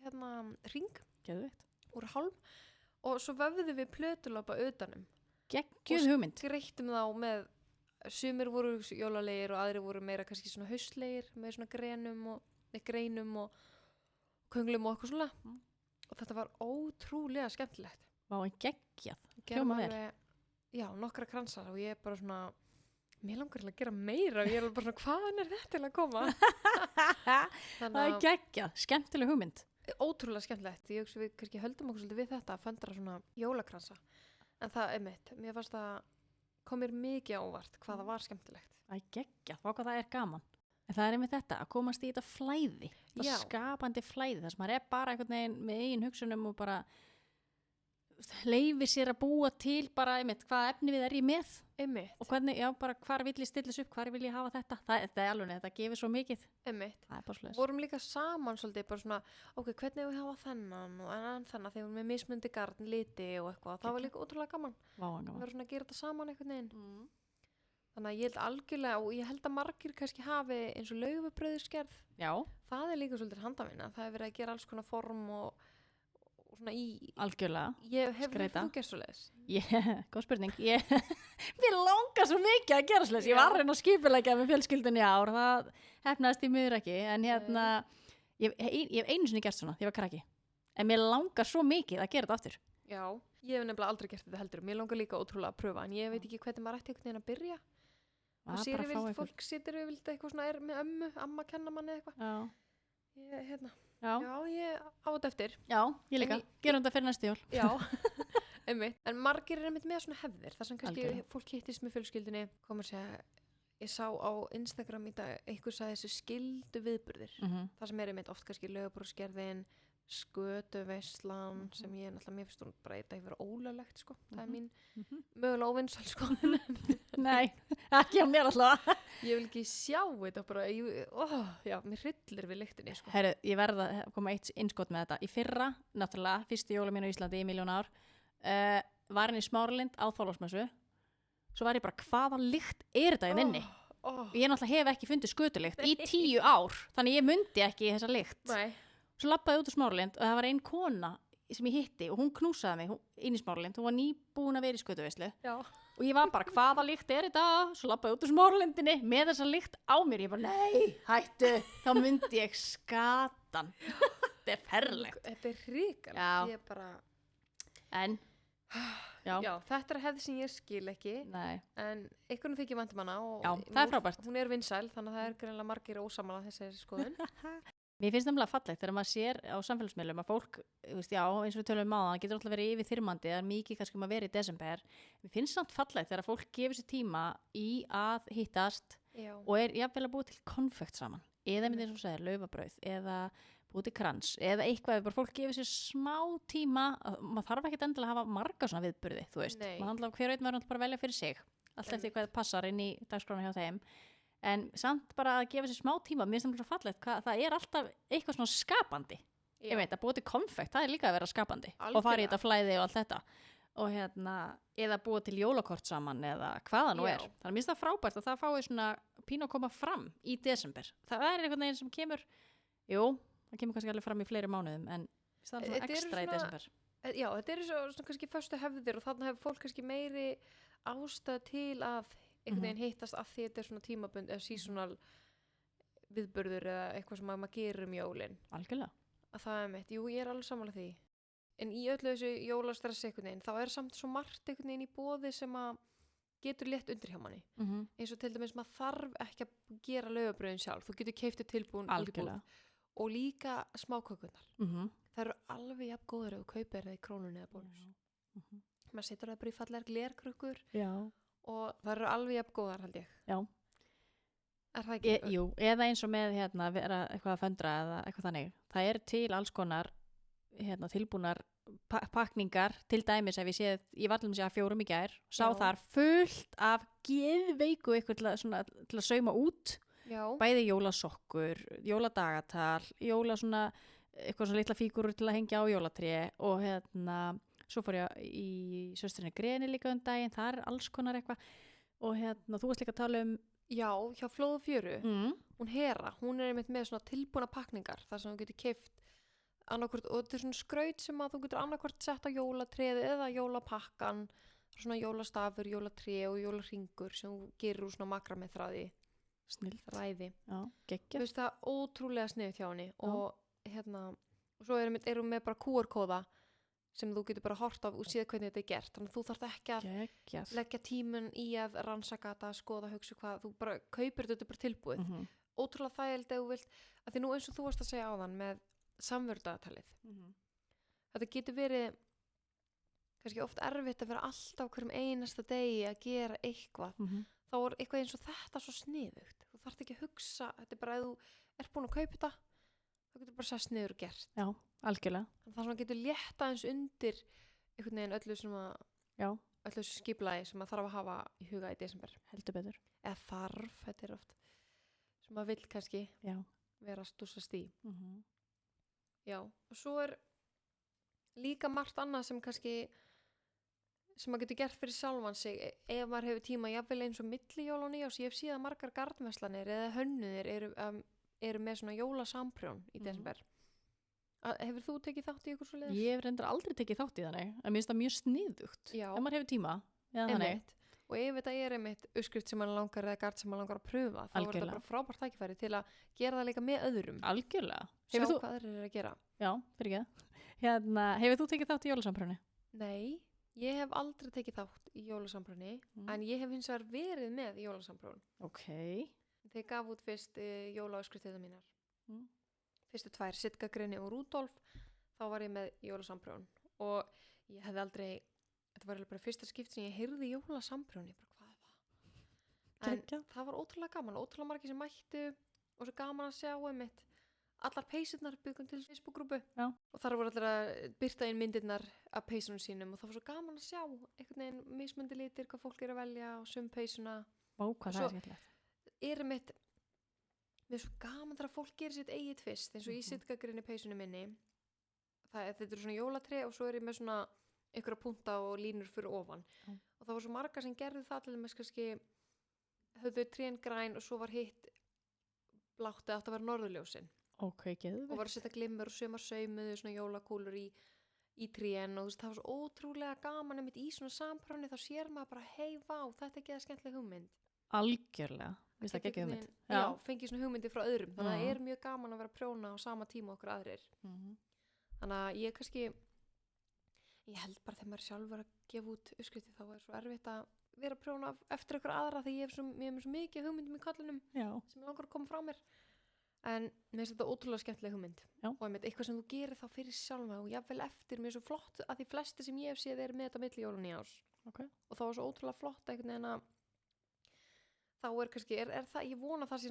hring. Geðveikt. Úr hálm. Og svo vöfðum við plötulopa utanum. Geggjuð hugmynd. Og skreyttum þá með, sumir voru jólalegir og aðrir voru meira kannski svona haustlegir með svona greinum og könglum og okkur svona. Og þetta var ótrúlega skemmtilegt. Vá, en geggjað. Hljóma vel. Já, nokkra kransar og ég er bara svona, mér langar til að gera meira og ég er bara svona, hvaðan er þetta til að koma? Það er geggjað, skemmtileg hugmynd. Ótrúlega skemmtilegt. Ég hugsa við kannski höldum okkur svolítið við þetta að föndra svona jólakransa. en það er mitt, mér fannst það kom mér mikið á óvart hvað það var skemmtilegt. Það er geggjað, þá hvað það er gaman. En það er einmitt þetta, að komast í þetta flæði, þetta Já. skapandi flæði, þar sem maður er bara einhvern veginn með eigin hugsunum og bara leyfi sér að búa til bara einmitt hvaða efni við er ég með Einmitt, og hvernig, já, bara hvar vil ég stilla þessu upp, hvar vil ég hafa þetta. Það er alveg, þetta gefur svo mikið. einmitt. Það er bara svoleiðis. Vorum líka saman svolítið bara svona, ok, hvernig við hafa þennan og enn þennan þegar við erum með mismundi garn, liti og eitthvað. Það var líka ótrúlega gaman. Vá, Við gaman. verðum svona að gera þetta saman einhvern veginn. Mm. Þannig að ég held algjörlega, og ég held að margir kannski hafi eins og laufabrauðsgerð. Já, Það er líka svolítið handavinna. Það er verið að gera alls konar form og svona í, algjörlega. ég hef Skreyta. þú gert svoleiðis. Góð spurning. Mér langar svo mikið að gera svoleiðis. Ég var að reyna að skipuleggja með fjölskyldunni í ár. Það hefnaðist í miður ekki. En hérna, ég hef einu sinni gert svona, þegar ég var krakki. En mér langar svo mikið að gera þetta aftur. Já, ég hef nefnilega aldrei gert þetta heldur. Mér langar líka ótrúlega að pröfa, en ég veit ekki hvernig maður ætti einhvern veginn að byrja. Og sér ég vilt, fólk situr við vilt eitthvað svona, er með ömmu, amma kenna manni eitthvað. Já, Ég, hérna, já, já, ég á þetta eftir. já, ég líka. En Gerum þetta fyrir næstu jól. Já, einmitt. En margir er einmitt með svona hefðir. Það sem kannski Algjörlega. fólk hittist með fjölskyldunni, komur að segja, ég sá á Instagram í dag, einhver sagði þessu skildu viðburðir. Það sem er einmitt oft kannski lögabrósgerðin, skötuveislan, sem ég náttúrulega, mér finnst hún bara þetta hefur verið ólöglegt, sko. Það er mín mögulega óvinnsal, sko. Nei, ekki á mér alltaf. Ég vil ekki sjá þetta bara, já, mér hryllir við lyktinni, sko. Herru, ég verða að koma eitt innskot með þetta. Í fyrra, náttúrulega, fyrstu jóla mín á Íslandi í 1.000.000 ár, var henni í Smáralind á Þorláksmessu. Svo var ég bara, hvaða lykt er þetta í minni? Ég náttúrulega hef ekki fundið skötulykt í 10 ár, þannig ég mundi ekki þessa lykt. Nei. Svo labbaði út á Smáralind og það var ein kona sem ég hitti og hún knúsaði mig inn í Smáralind. Hún var nýbúin að vera í skötuveislu. Já. Og ég var bara, hvaða lykt er þetta? Svo labbaði út á Smáralindinni með þessa lykt á mér. Ég bara, nei, hættu. Þá myndi ég skatan. Þetta er ferlegt. Þetta er hrikalegt. Já. Ég er bara, En, já, já, þetta er hefð sem ég skil ekki. nei. En einhvern þykir vandum hana og Já, það er frábært. Hún er vinsæl, þannig að það er greinlega margir ósamala þessari skoðun. Mér finnst nefnilega fallegt þegar maður sér á samfélagsmiðlum að fólk, þú veist, já, eins og við tölum um áðan, það getur alltaf verið yfir þyrmandi, það er mikið kannski að vera í desember. Mér finnst samt fallegt þegar fólk gefur sér tíma í að hittast Já. og er jafnvel að búa til konfekt saman. Eða myndi eins og segir, laufabrauð, eða búa til krans, eða eitthvað, bara fólk gefur sér smá tíma, maður þarf ekkert endilega að hafa marga svona viðburði, þú veist. Nei. Maður handla hver veit maður bara velja fyrir sig, allt eftir hvað passar inn í dagskrána hjá þeim. En samt bara að gefa sér smá tíma, mér finnst það svo fallegt, það er alltaf eitthvað svona skapandi. Já. Ég veit, að búa til konfekt, það er líka að vera skapandi. Algjörlega. Og fara í þetta flæði og allt þetta. Og hérna, eða búa til jólakort saman eða hvaða nú Já. er. Þannig að mér finnst það frábært að það fái svona pínu að koma fram í desember. Það er einhvern veginn sem kemur, jú, það kemur kannski alveg fram í fleiri mánuðum, en það er Þetta svona eru ekstra í svona- desember. Já, þetta eru svona kannski föstu hefðir og þannig hefur fólk kannski meiri ástæð til að einhvern veginn hittast af því þetta er svona tímabund eða seasonal viðburður eða eitthvað sem maður gerir jólin. Algjörlega. Að það er mitt, jú, ég er alveg sammála því. En í öllu þessu jólastressi einhvern veginn, þá er samt svo margt einhvern veginn í boði sem að getur létt undir hjá manni. Eins og til dæmis maður þarf ekki að gera laufabrauðin sjálf. Þú getur keypt þér tilbúin út í búð. Algjörlega. Og líka smákökurnar. Mhm. Það eru alveg jafn góður ef þú kaupir það í Krónunni eða Bónus. Maður setur það bara í fallegar glerkrukkur Já. og það eru alveg jafn góðar held ég. Já. Er það ekki? Jú, eða eins og með hérna, vera eitthvað að föndra eða eitthvað þannig. Það er til alls konar hérna, tilbúnar pakningar, til dæmis ef ég séð, ég var til að segja 4 í gær, sá Já. þar fullt af geðveiku eitthvað til að sauma út, Já. bæði jólasokkur, jóladagatal, svona, eitthvað svona litla fígúrur til að hengja á jólatré og hérna, svo fór ég í söstrinni Greni líka daginn, það er alls konar eitthvað og hérna, þú varst líka að tala um Já, hjá Flóð og Fjöru, hún Hera, hún er einmitt með svona tilbúna pakningar þar sem þú getur keypt annarkvort, og þetta er svona skraut sem að þú getur annarkvort sett á jólatréð eða jólapakkan, svona jólastafur, jólatré og jólarringur sem þú gerir úr svona makramið þráði, snill, ræði. já, Þú geggja, veist það ótrúlega sniðugt hjá henni og hérna, og svo erum við bara QR-kóða sem þú getur bara hort á og séð hvernig þetta er gert. Þannig að þú þarft ekki að geggja, leggja tímun í að rannsaka þetta, skoða, hugsa hvað, þú bara kaupir þetta bara tilbúið. Ótrúlega þægild ef þú vilt, að því nú eins og þú varst að segja áðan með samverðdagatalið. Þetta getur verið kannski oft erfitt að vera alltaf hverjum einasta degi að gera eitthvað, þá er eitthvað eins og þetta svo sniðugt. Þú þarft ekki að hugsa, þetta er bara ef þú ert búin að kaupa þetta, þá getur bara sest niður og gert. Já, algjörlega. Þannig að það svona getur létta eins undir einhvern veginn öllu skipulagi sem maður þarf að hafa í huga í desember. Heldur betur. Eða þarf, þetta er oft sem maður vill kannski vera að stúsast í. Já, og svo er líka margt annað sem kannski sem maður getur gert fyrir sjálfan sig ef maður hefur tíma, jafnvel eins og milli jól og nýjárs. Ég hef síðan margar garnverslanir eða hönnuðir eru með svona jólasamprjón í desember. Hefur þú tekið þátt í ykkur svo leiðis? Ég hef reyndar aldrei tekið þátt í þannig, en mér finnst það mjög sniðugt ef maður hefur tíma eða þannig. Og ef þetta er einmitt uppskrift sem maður langar eða garn sem maður langar að pröfa, þá er þetta bara frábært tækifæri til að gera það líka með öðrum. Algjörlega. Sjá hvað aðrir eru að gera. Já, fyrir ekki. Hefur þú tekið þátt í jólasamprjóni? Nei, ég hef aldrei tekið þátt í jólasamprjóni, en ég hef hins vegar verið með í jólasamprjón. Ok. Þeir gaf út fyrst jólauppskriftirnar mínar. Fyrstu 2, Sitkagrini og Rúdolf, þá var ég með jólasamprjón. Og ég hefði aldrei, þetta var bara fyrsta skipt sem ég heyrði jólasamprjón, ég bara hvað var? En það var ótrúlega gaman, ótrúlega margir sem mættu og svo gaman að sjá einmitt allar peysurnar byggum til Facebook-grúpu og þar voru allir að birta inn myndirnar af peysunum sínum og það var svo gaman að sjá einhvern veginn mismundi litir hvað fólk er að velja og sum peysuna. Hvað það er skemmtilegt. Er einmitt mér er svo gaman þegar fólk gerir sitt eigið tvist eins og í Sitkagrini peysunum minni. Þetta er svona jólatri og svo er ég með svona einhverja punta og línur fyrir ofan. Og það var svo margar sem gerðu það til þess kannski höfðu trén græn og svo var hitt blátt eða átt að vera norðurljósin. Ok, geðveikt. Og var að setja glimmer og sumar saumuðu svona jólakúlur í trén og það var svo ótrúlega gaman einmitt í svona samprjóni, þá sér maður bara hei vá, þetta er geða skemmtileg hugmynd. Algjörlega, það er ekki hugmynd. Já, fengi svona hugmyndi frá öðrum, þannig að það er mjög gaman að vera að prjóna á sama tíma okkur aðrir. Þannig að ég held bara þegar maður sjálfur að gefa út uppskriftir þá er svo erfitt að vera að prjóna eftir ykkur aðra því ég hef svo mikið hugmyndum í kollinum sem ég langar að koma frá mér. En mér finnst þetta ótrúlega skemmtileg hugmynd. Og einmitt eitthvað sem þú gerir þá fyrir sjálfa og jafnvel eftir, mér er svo flott að því flesti sem ég hef séð eru með þetta milli jól og nýjárs. Og þá er svo ótrúlega flott einhvern veginn að þá er kannski, er það, ég vona það sé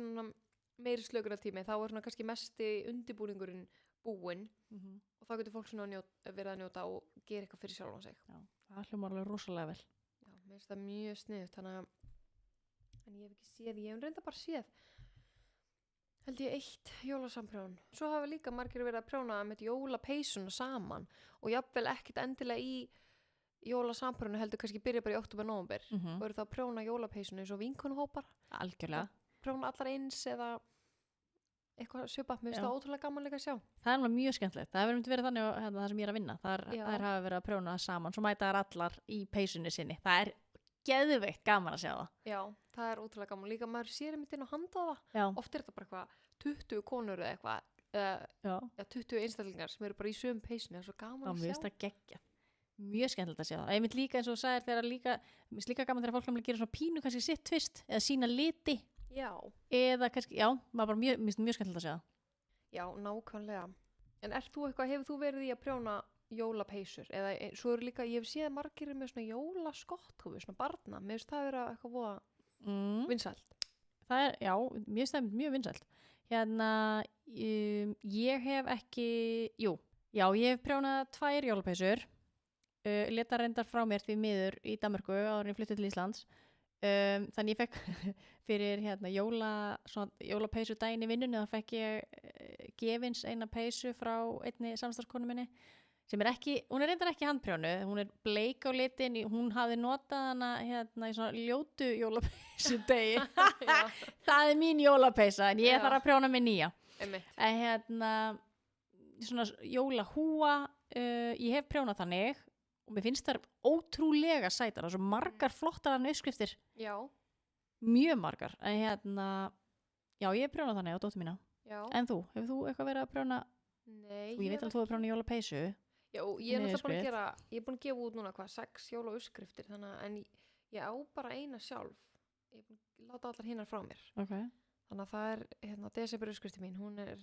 meiri slökunartími, þá er svona kannski mesti undirbúningurinn búinn og þá getur fólk svona verið að njóta og gera eitthvað fyrir sjálfan sig. Já, það hljómar alveg rosalega vel. Já, mér finnst það mjög sniðugt, þannig að en ég hef ekki séð, ég hef reynda bara séð held ég 1 jólasamprjón. Svo hafa líka margir verið að prjóna með jólapeysuna saman og jafnvel ekkert endilega í jólasamprjónu heldur kannski byrja bara í október, nóvember og eru þá að prjóna jólapeysuna eins og vinkonuhópar. Algjörlega. Prjóna allar eins eða eitthvað svipað, mér finnst það ótrúlega gaman líka að sjá. Það er mjög skemmtilegt. Það hefur verið þannig að það sem ég er að vinna. Það hafa verið að prjóna saman, svo mæta þær allar í peysunni sinni. Það er geðveikt gaman að sjá það. Já, það er ótrúlega gaman. Líka maður sér einmitt inn á handaða. Oft er þetta bara eitthvað 20 konur eða eitthvað, 20 einstaklingar sem eru bara í sömu peysunni. Það er svo gaman að sjá. Mér finnst það geggjað. Mjög skemmtilegt að sjá það. Ég mynd líka eins og sagðir þegar mér finnst líka gaman þegar fólk gera svona pínu kannski sitt tvist eða sína liti. Eða kannski, maður bara mér finnst mjög skemmtilegt að sjá það. Já, nákvæmlega. En hefur þú verið í að prjóna jólapeysur eða svo eru líka, ég hef séð margir með svona jólaskotthúfu, svona barna, mér finnst það vera eitthvað voða vinsælt. Það er, mér finnst það mjög vinsælt. Ég hef ekki, ég hef prjónað 2 jólapeysur, leta reyndar frá mér því miður í Danmörku áður en ég flutti til Íslands. Þannig ég fekk fyrir jólapeysu daginn í vinnunni, þá fekk ég gefins eina peysu frá einni samstarfskonu minni sem er ekki, hún er reyndar ekki handprjónu, hún er bleik á litin, hún hafði notað hana í svona ljótu jólapeysu degi. Það er mín jólapeysa en ég þarf að prjóna mig nýja. Svona jólahúa, ég hef prjónað þannig og mér finnst það ótrúlega sætar og svo margar flottar uppskriftir. Mjög margar. En ég hef prjónað þannig á dóttur mína. En þú, hefur þú eitthvað verið að prjóna? Nei. Ég veit alveg að þú hefur prjónað jólapeysu. Já, ég er náttúrulega ég er búin að gefa út núna 6 jólauppskriftir, en ég á bara eina sjálf. Ég er búin að láta allar hinnar frá mér. Þannig að það er desember uppskriftin mín, hún er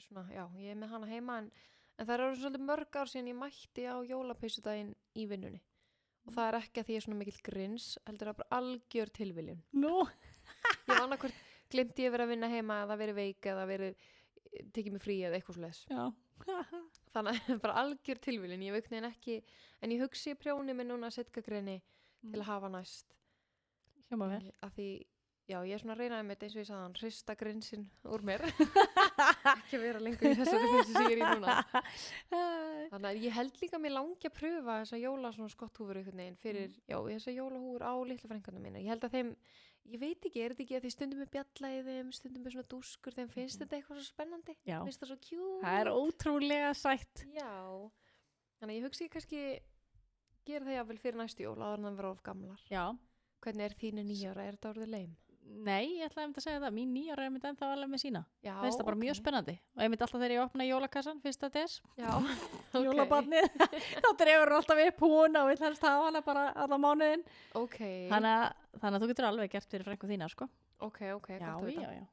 svona, ég er með hana heima En það eru svolítið mörg ár síðan ég mætti á jólapeysudaginn í vinnunni. Og það er ekki að því ég er svona mikill grins, heldur það bara algjör tilviljun. Nú. Ég var annarkvort glemti ég verið að vinna heima eða verið veik eða verið tekið mig frí eða eitthvað svoleiðis. Já. Þannig að bara algjör tilviljun. Ég veikni en ekki, en ég hugsi prjóni með núna setgagreini til að hafa næst. Hljóma vel. Af því, já, ég er svona að reyna með þetta eins og ég sagði hann, hrista grinsinn úr mér. Ekki að vera lengur í þessari fyrstu sem ég er í núna. Þannig að ég held líka að mér langi að pröfa þessa jóla svona skotthúfur einhvern veginn fyrir, já, þessa jólahúfur á litla frængarnir mína. Ég held að þeim, ég veit ekki, er þetta ekki að því stundum með bjalla í þeim, stundum með svona dúskur, þeim finnst þetta eitthvað svo spennandi. Já. Finnst það svo cute. Það er ótrúlega sætt. Já. Þannig að ég hugsi kannski gera það jáfnvel fyrir næstu jól áður en það vera of gamlar. Já. Hvernig er þínu 9 ára? Er þetta orðið leim? Nei, ég ætlaði að segja það. Mín 9 ára er myndi ennþá alveg með sína. Já, Veist það bara mjög spennandi. Og ég myndi alltaf þegar ég opna jólakassan, fyrsta des, Já, jólabarnið, þá dregur alltaf upp hún og vill helst hafa hana bara alla mánuðin. Ok, Þannig að þú getur alveg gert fyrir frænku þína, sko. ok, gott Já, að vita. já.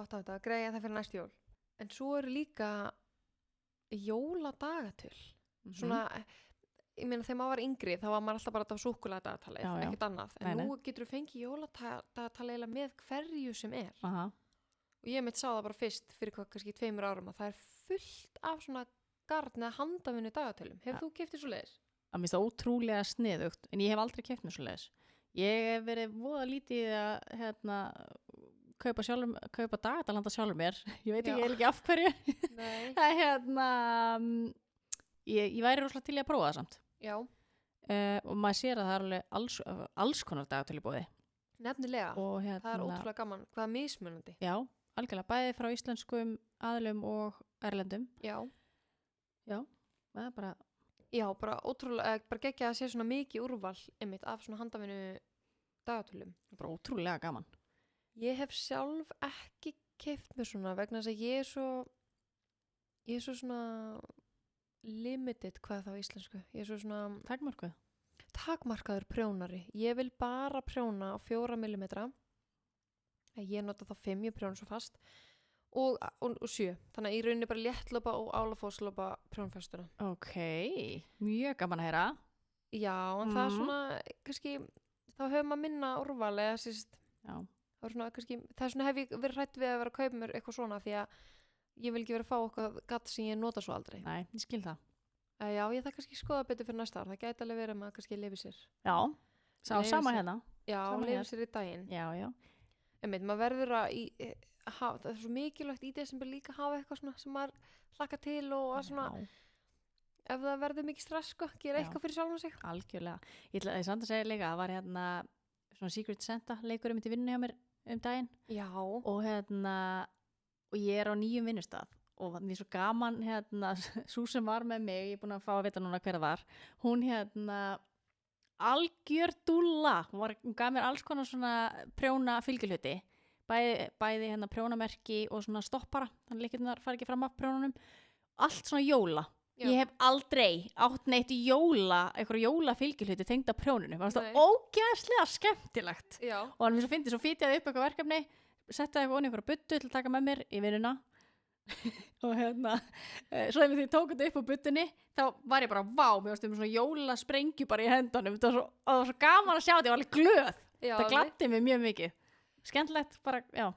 Gott að vita, greiða það fyrir næstu jól. En svo eru líka jóladagatöl. Svona, ég meina þegar maður var yngri þá var maður alltaf bara á súkkulaðidagatalið, Já, já. ekkert annað. En Nei, nú getur þú fengið jóladagatalið eiginlega með hverju sem er. Aha. Og ég mitt sá það bara fyrst fyrir hvað kannski 2 árum að það er fullt af svona garn eða handavinnu dagatölum. Hefur þú keypt þessu leiðis? Að mér finnst það ótrúlega sniðugt, en ég hef aldrei keypt mér svoleiðis. Ég hef verið voða lítið að kaupa dagatal handa sjálfur mér. Ég veit Já. ekki af hverju. Nei. Það ég væri rosalega til í að prófa það samt. Já, Og maður sér að það er alveg alls konar dagatal í boði. nefnilega. Og Það er ótrúlega gaman. Hvað er mismunandi? Já, algjörlega, bæði frá íslenskum aðlum og erlendum. Já. Það er bara, Já, bara ótrúlega, bara geggja að sé svona mikið úrval einmitt af svona handavinnu dagatölum. bara ótrúlega gaman. Ég hef sjálf ekki keypt mér svona vegna þess að ég er svo svona limited, hvað þá á íslensku? Ég er svo svona Takmörkuð. takmarkaður prjónari. Ég vil bara prjóna á 4 mm. Ég nota þá 5, ég prjóna svo fast og 7. Þannig að ég raunir bara léttlöpa og álafóslöpa prjónfestuna. Ok, mjög gaman að heyra. Já, en það er svona, kannski, þá hefur maður minna úrval eða síst, Já, það er svona hef ég verið hrætt við að vera að kaupa mér eitthvað svona því að ég vil ekki vera að fá eitthvað gatt sem ég nota svo aldrei. nei, ég skil það. Já, ég það kannski skoða betur fyrir næsta ár. Það gæti alveg verið að maður kannski lifi sér. Já, Leyfir sama sér. hérna. Já, Sama lifi hér. sér í daginn. Já. Einmitt, maður verður það er svo mikilvægt í desember líka að hafa eitthvað svona sem maður hlakka til og að svona, Já, ef það verður mikið stress, sko, gera Já. eitthvað fyrir sjálfum sig. algjörlega. Ég ætla að samt að segja líka, það var hérna svona Secret Santa leikur í vinnu hjá mér daginn Já. og ég er á nýjum vinnustað og mér er svo gaman sú sem var með mig, ég er búin að fá að vita núna hver það var, hún algjör dúlla, hún gaf mér alls konar svona prjóna fylgihluti, bæði prjónamerki og svona stoppara, þannig líkirnar fara ekki fram af prjónunum, allt svona jóla. Já. Ég hef aldrei átt neitt eitthvað jóla fylgihluti tengd af prjónunum, það var Nei. það ógeðslega skemmtilegt. Já. Og hann finnst svo fyndið, svo fítjaði upp eitthvað verkefni, settaði eitthvað onni eitthvað buttu til að taka með mér í vinnuna og svo þegar ég tók þetta upp á buttunni þá var ég bara, vá, mér varst svona jóla sprengju bara í hendunum, það var svo gaman að sjá þetta, ég var alveg glöð, Já, það gladdi mig mjög mikið, skemmtilegt bara, já.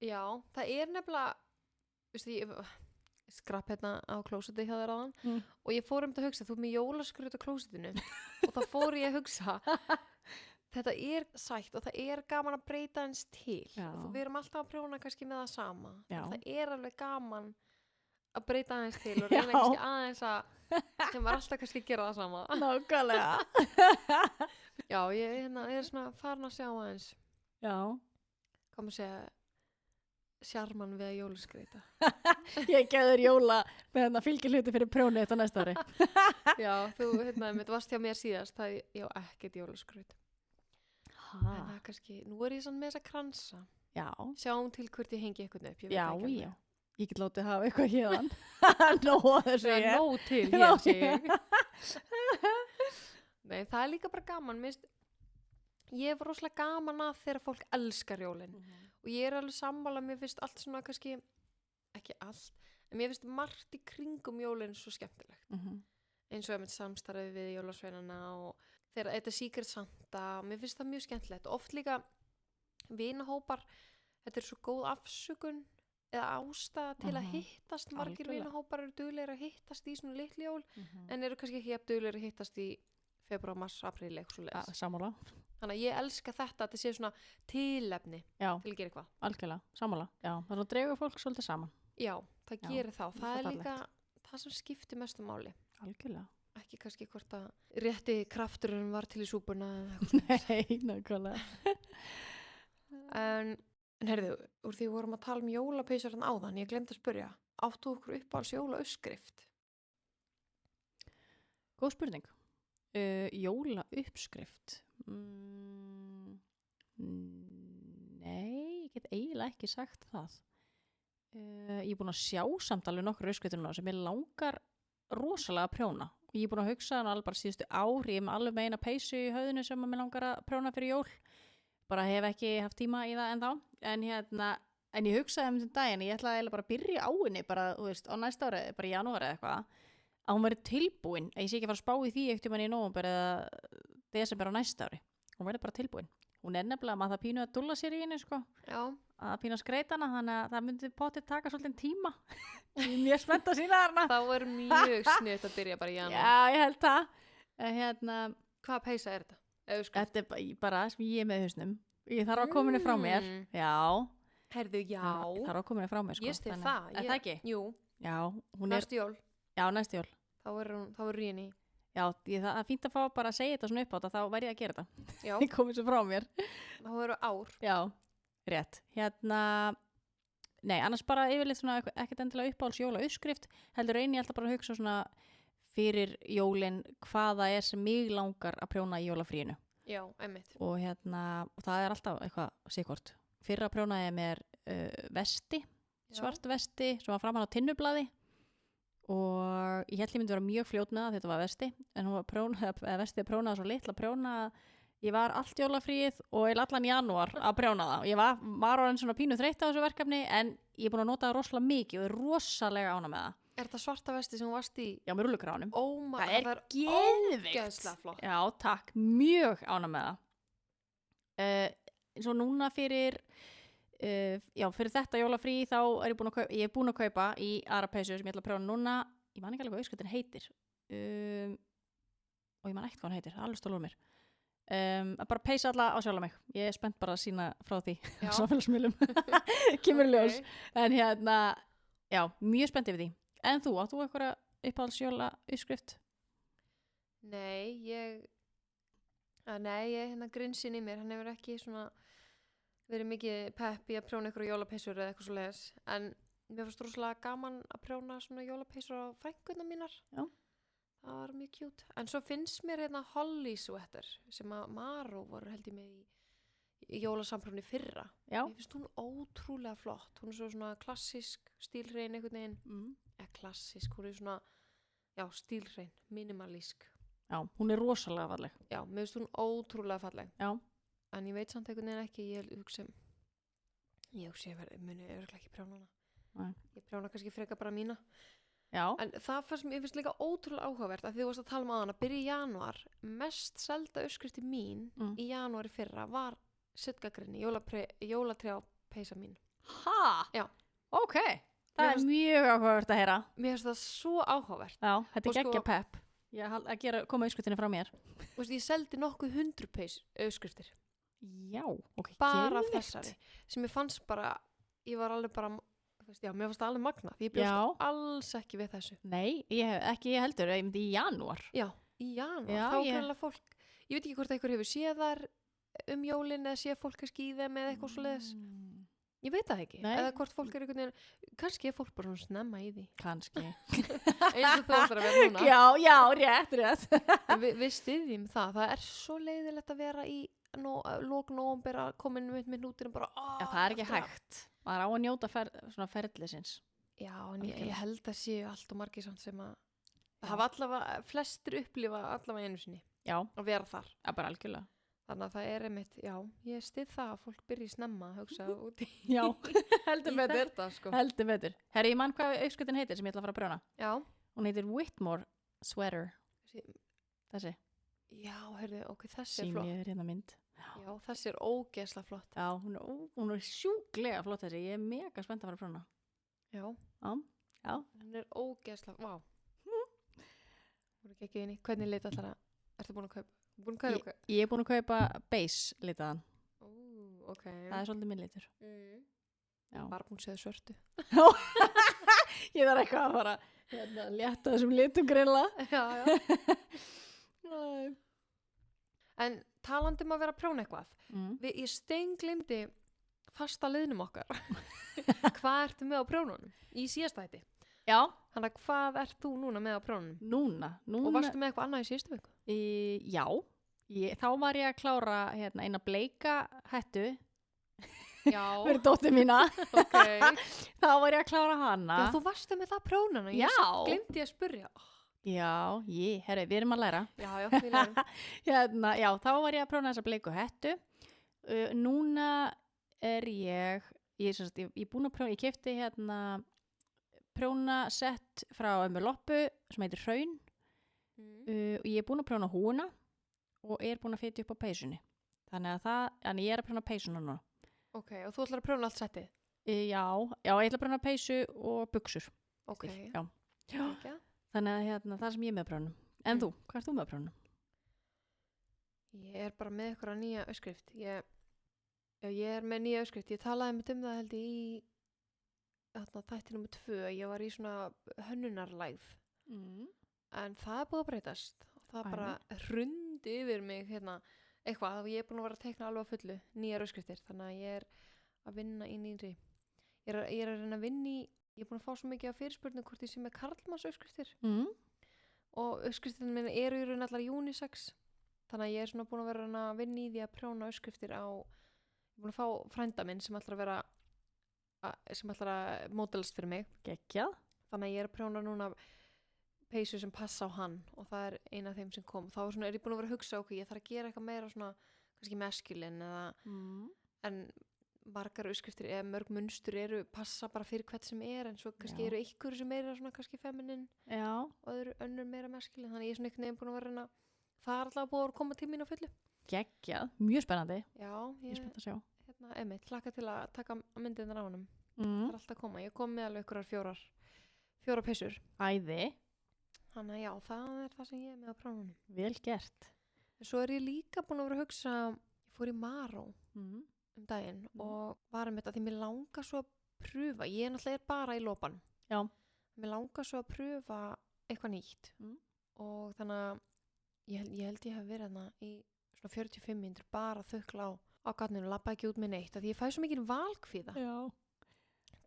Já, það er nefnilega, veistu, ég skrapp hérna á klósetti hjá þér áðan og ég fór að hugsa, þú ert með jólaskraut á klósettinu og þá fór ég að hugsa þetta er sætt og það er gaman að breyta eins til Já. og við erum alltaf að prjóna kannski með það sama. Já. Það er alveg gaman að breyta eins til og reyna kannski aðeins að sem var alltaf kannski að gera það sama. Nákvæmlega. Já, ég er svona farin að sjá aðeins Já, hvað maður segja sjarman við að jólaskreita. ég gefur jóla með fylgihluti fyrir prjónu þetta næsta ári. Já, þú mitt varst hjá mér síðast, það ég á ekkert jólaskraut. En það er kannski, nú er ég sann með þessa kransa. Já, Sjáum til hvort ég hengi eitthvað upp. Ég veit já, ekki alveg. já. Ég get látið hafa eitthvað hérðan. Nó þessu Það er ég. nóg til Já, hér, segi ég. Nei, það er líka bara gaman. Ég er rosalega gaman að þegar fólk elskar jólin. Og ég er alveg sammála, mér finnst allt svona kannski, ekki allt, en mér finnst margt í kringum jólin svo skemmtilegt Mhm. eins og með samstarfið við jólasveinana og þegar þetta Secret Santa mér finnst það mjög skemmtilegt oft líka vinahópar þetta er svo góð afsökun eða ástæða til að Mhm. hittast margir Algjörlega. vinahópar eru duglegir að hittast í svona litli jól Mhm. en eru kannski ekki jafn duglegir að hittast í februar, mars, apríl eitthvað svoleiðis. Sammála. Þannig að ég elska þetta að þetta sé svona tilefni Já, til að gera eitthvað. algjörlega, sammála. Já, það er að dregur fólk svolítið saman. Já, það Já, gerir þá. Það það er er líka það sem skiptir mestu máli. Algjörlega. Ekki kannski hvort að rétti krafturinn var til í súpuna eða eitthvað Nei, nákvæmlega. En heyrðu, úr því við vorum að tala um jólapeysur hann áðan, ég glemd að spyrja, áttu okkur uppáhalds jóla-uppskrift? Góð spurning. Jóla uppskrift. Nei, ég get eiginlega ekki sagt það. Ég er búin að sjá samt alveg nokkur uppskriftunum sem ég langar rosalega að prjóna. Og ég er búin að hugsa hann alveg bara síðustu ári, ég er með alveg með eina peysu í höfðinu sem ég langar að prjóna fyrir jól. Bara hef ekki haft tíma í það ennþá. En ég hugsaði um daginn, ég ætlaði eiginlega bara að byrja á henni, bara, þú veist, á næsta ári, bara í janúar eða eitthvað, að hún verið tilbúin, að ég sé ekki að fara að spá í því eftir manni í nóvember eða desember á næsta ári. Hún verið bara tilbúin. Hún er nefnilega maður það pínu að dúlla sér í henni, sko. Já, Að pínu að skreita hana, þannig að það myndi potið taka svolítið tíma. Ég er mjög spennt að sína hana. þá er mjög sniðt að byrja bara í janúar. Já, ég held það. Hvaða peysa er þetta? Eða uppskrift? Þetta er bara sem ég er með í hausnum. Ég þarf að koma henni frá mér. Já. Herðu, já. Ég þarf að koma henni frá mér, sko. Ég stið Þannig- það. Er það ekki? Jú, Já, hún er, næstu jól. já, næstu jól. Þá er ríni. Já, það er fínt að fá bara að segja þetta svona upp á þetta, þá væri ég að gera þetta. Já, Ég komið svo frá mér. þá eru ár. Já, rétt. Nei, annars bara yfirleitt svona ekkert endilega uppáhalds jóla uppskrift, heldur reyni ég alltaf bara að hugsa svona fyrir jólin hvaða er sem mig langar að prjóna í jólafríinu. Já, einmitt. Og og það er alltaf eitthvað sikort. Fyrra prjónaði ég mér vesti, Já. svart vesti, sem var framan á tinnublaði og ég held ég myndi vera mjög fljót með það þetta var vesti, en hún var vestið prjónaði svo litla prjóna að ég var allt jólafríið og allan janúar að prjóna það. Ég var orðin svona pínu þreytt á þessu verkefni en ég er búin að nota það rosalega mikið og er rosalega ána með það. Er þetta svarta vesti sem hún varst í? Já, með rullukránum. Það Það er er geðveikt. ógeðslega flott. Já, takk, mjög ána með það. Svo núna fyrir þetta jólafrí þá er ég búin að kaupa í aðra peysu sem ég ætla að prjóna núna. Ég man ekki alveg hvað uppskriftin heitir. Og ég man ekkert hvað hann heitir, alveg stólur mér. Að bara peysa alla á sjálf mig. Ég er spennt bara að sína frá því Já. á samfélagsmiðlum. Kemur í ljós. Ok. En já, mjög spennt yfir því. En þú, áttu eitthvað uppáhaldsjóla uppskrift? Nei, ég grinsinn í mér, hann hefur ekki svona verið mikið pepp í að prjóna ykkur jólapeysur eða eitthvað svo leiðis, en mér fannst rosalega gaman að prjóna svona jólapeysur á frænkurnar mínar. Já. Það var mjög cute. En svo finnst mér hérna Holly sweater sem að Maró voru held ég með í jólasamprjóni fyrra. Já. Mér finnst hún ótrúlega flott. Hún er svo svona klassísk, stílhrein einhvern veginn. Eða klassísk, hún er svona, já, stílhrein, minimalísk. Já, hún er rosalega falleg. Já, mér finnst hún ótrúlega falleg. Já. En ég veit samt einhvern veginn ekki, ég hugsa ég muni örugglega ekki prjóna hana. Nei. Ég prjóna kannski frekar bara mína. Já. En það fannst mér finnst líka ótrúlega áhugavert að því þú varst að tala um aðan að byrja í janúar, mest selda uppskrifti mín í janúar í fyrra var sittgagrinni, jólatrjá peysa mín. Ha? Já. Ok. Það Mér er mjög áhugavert að heyra. Mér finnst það svo áhugavert. Já, þetta Og er geggja pepp. Að koma uppskriftinni frá mér. Þú veist, ég seldi nokkuð 100 uppskriftir. Já, ok. Bara af geðveikt. þessari. Sem ég fannst bara, ég var alveg bara, já, mér fannst það alveg magnað. Ég bjóst Já. alls ekki við þessu. Nei, ekki ég heldur, ég myndi í janúar. Já, í janúar. Já, Þá ég- greinlega fólk, ég veit ekki hvort einhver hefur séð þar jólin eða séð fólk kannski í þeim eða eitthvað svoleiðis. Ég veit það ekki. Nei. Eða hvort fólk er einhvern veginn, kannski er fólk bara svona snemma í því. Kannski. Eins og þú ætlar að vera núna. já, rétt. En við styðjum það. Það er svo leiðilegt að vera í lok nóvember að koma inn með hnútinu bara. Já, það er ekki hægt. Maður á að njóta svona ferðlisins. Já, en ég Algjörlega. held að séu allt og margir samt sem að hafa allavega, flestir upplifa allavega einu sinni Já, að vera þar. bara algjörlega. Þannig að það er einmitt, já, ég styð það að fólk byrji snemma að hugsa út í Já, heldur betur. þetta, sko. Heldur betur. Herri, ég man hvað uppskriftin heitir sem ég ætla að fara að prjóna. Já. Hún heitir Whitmore Sweater. Þessi. Já, heyrðu, ok, þessi er flott. Sýn ég hérna mynd. Já, þessi er ógeðslega flott. Já, hún er sjúklega flott þessi. Ég er mega spennt að fara að prjóna. Já. Já. Hún er ógeðslega, vá. Hún er ekki inn í, hvernig lit allar að, ertu búin að kaupa? Ég er búin að kaupa base litaðan. Ok. Það er svolítið minn litur. Já. Bara búin að segja svörtu. Ég þarf eitthvað að fara að létta þessum litum greinlega. Já. En talandi um að vera að prjóna eitthvað, ég steinglimdi fasta liðnum okkar. Hvað ertu með á prjónunum í síðasta þætti? Já. Þannig að hvað ert þú núna með á prjónunum? Núna. Og varstu með eitthvað annað í síðustu viku? Já. Þá var ég að klára eina bleika hettu. Já. Fyrir dóttir mína. Ok. Þá var ég að klára hana. Já, þú varstu með það prjónuna. Já. Ég glimti að spyrja. Já, herri, við erum að læra. Já, við lærum. Já, þá var ég að prjóna þessa bleiku hettu. Núna er ég búin að prjóna, ég keypti prjónasett frá ömmu Loppu sem heitir Hraun. Og ég er búin að prjóna húna og er búin að fitja upp á peysunni. Þannig ég er að prjóna peysuna núna. Ok, og þú ætlar að prjóna allt settið? Já, ég ætla að prjóna peysu og buxur. Ok. Já. Okay. Þannig að það sem ég er með að prjóna. En þú, hvað ert þú með að prjóna? Ég er bara með eitthvað nýja uppskrift. Ég er með nýja uppskrift. Ég talaði með það held ég í þætti nummer 2. Ég var í svona hönnunarlægð. En það er búið að breytast. Það bara hrundi yfir mig eitthvað. Ég er búin að vera að teikna alveg á fullu nýjar uppskriftir. Þannig að ég er að vinna í nýri. Ég er að reyna að vinna í, ég er búin að fá svo mikið af fyrirspurnum hvort ég sé með karlmanns uppskriftir. Og uppskriftin minn eru í raun allar unisex. Þannig að ég er svona búin að vera að vinna í því að prjóna uppskriftir á, ég er búin að fá frænda minn sem ætlar að módelast fyrir mig. Geggjað. Þannig að ég er að prjóna núna peysu sem passa á hann og það er eina af þeim sem kom. Þá er ég búin að vera að hugsa, ok, ég þarf að gera eitthvað meira svona, kannski masculine eða, en margar uppskriftir eða mörg munstur passa bara fyrir hvert sem en svo kannski eru ykkur sem meira svona kannski feminine og önnur meira masculine. Þannig ég er svona einhvern veginn búin að vera það er alltaf búin að koma til mín á fullu. Geggjað, mjög spennandi. Já, ég er spennt að sjá. Einmitt, hlakka til að taka myndirnar á honum. Það er alltaf að koma. Ég kom með alveg ykkurar fjórar peysur. Æði. Þannig að já, það er það sem ég er með á prjónunum. Vel gert. En svo er ég líka búin að vera að hugsa, ég fór í Maró um daginn og var með þetta því mér langar svo að pröfa. Ég náttúrulega bara í lopan. Já. Mér langar svo að pröfa eitthvað nýtt. Og þannig að ég held ég hef verið þarna í svona 45 mínútur bara að þukla á gatninu og labba ekki út með neitt. Því ég fæ svo mikið valkvíða. Já.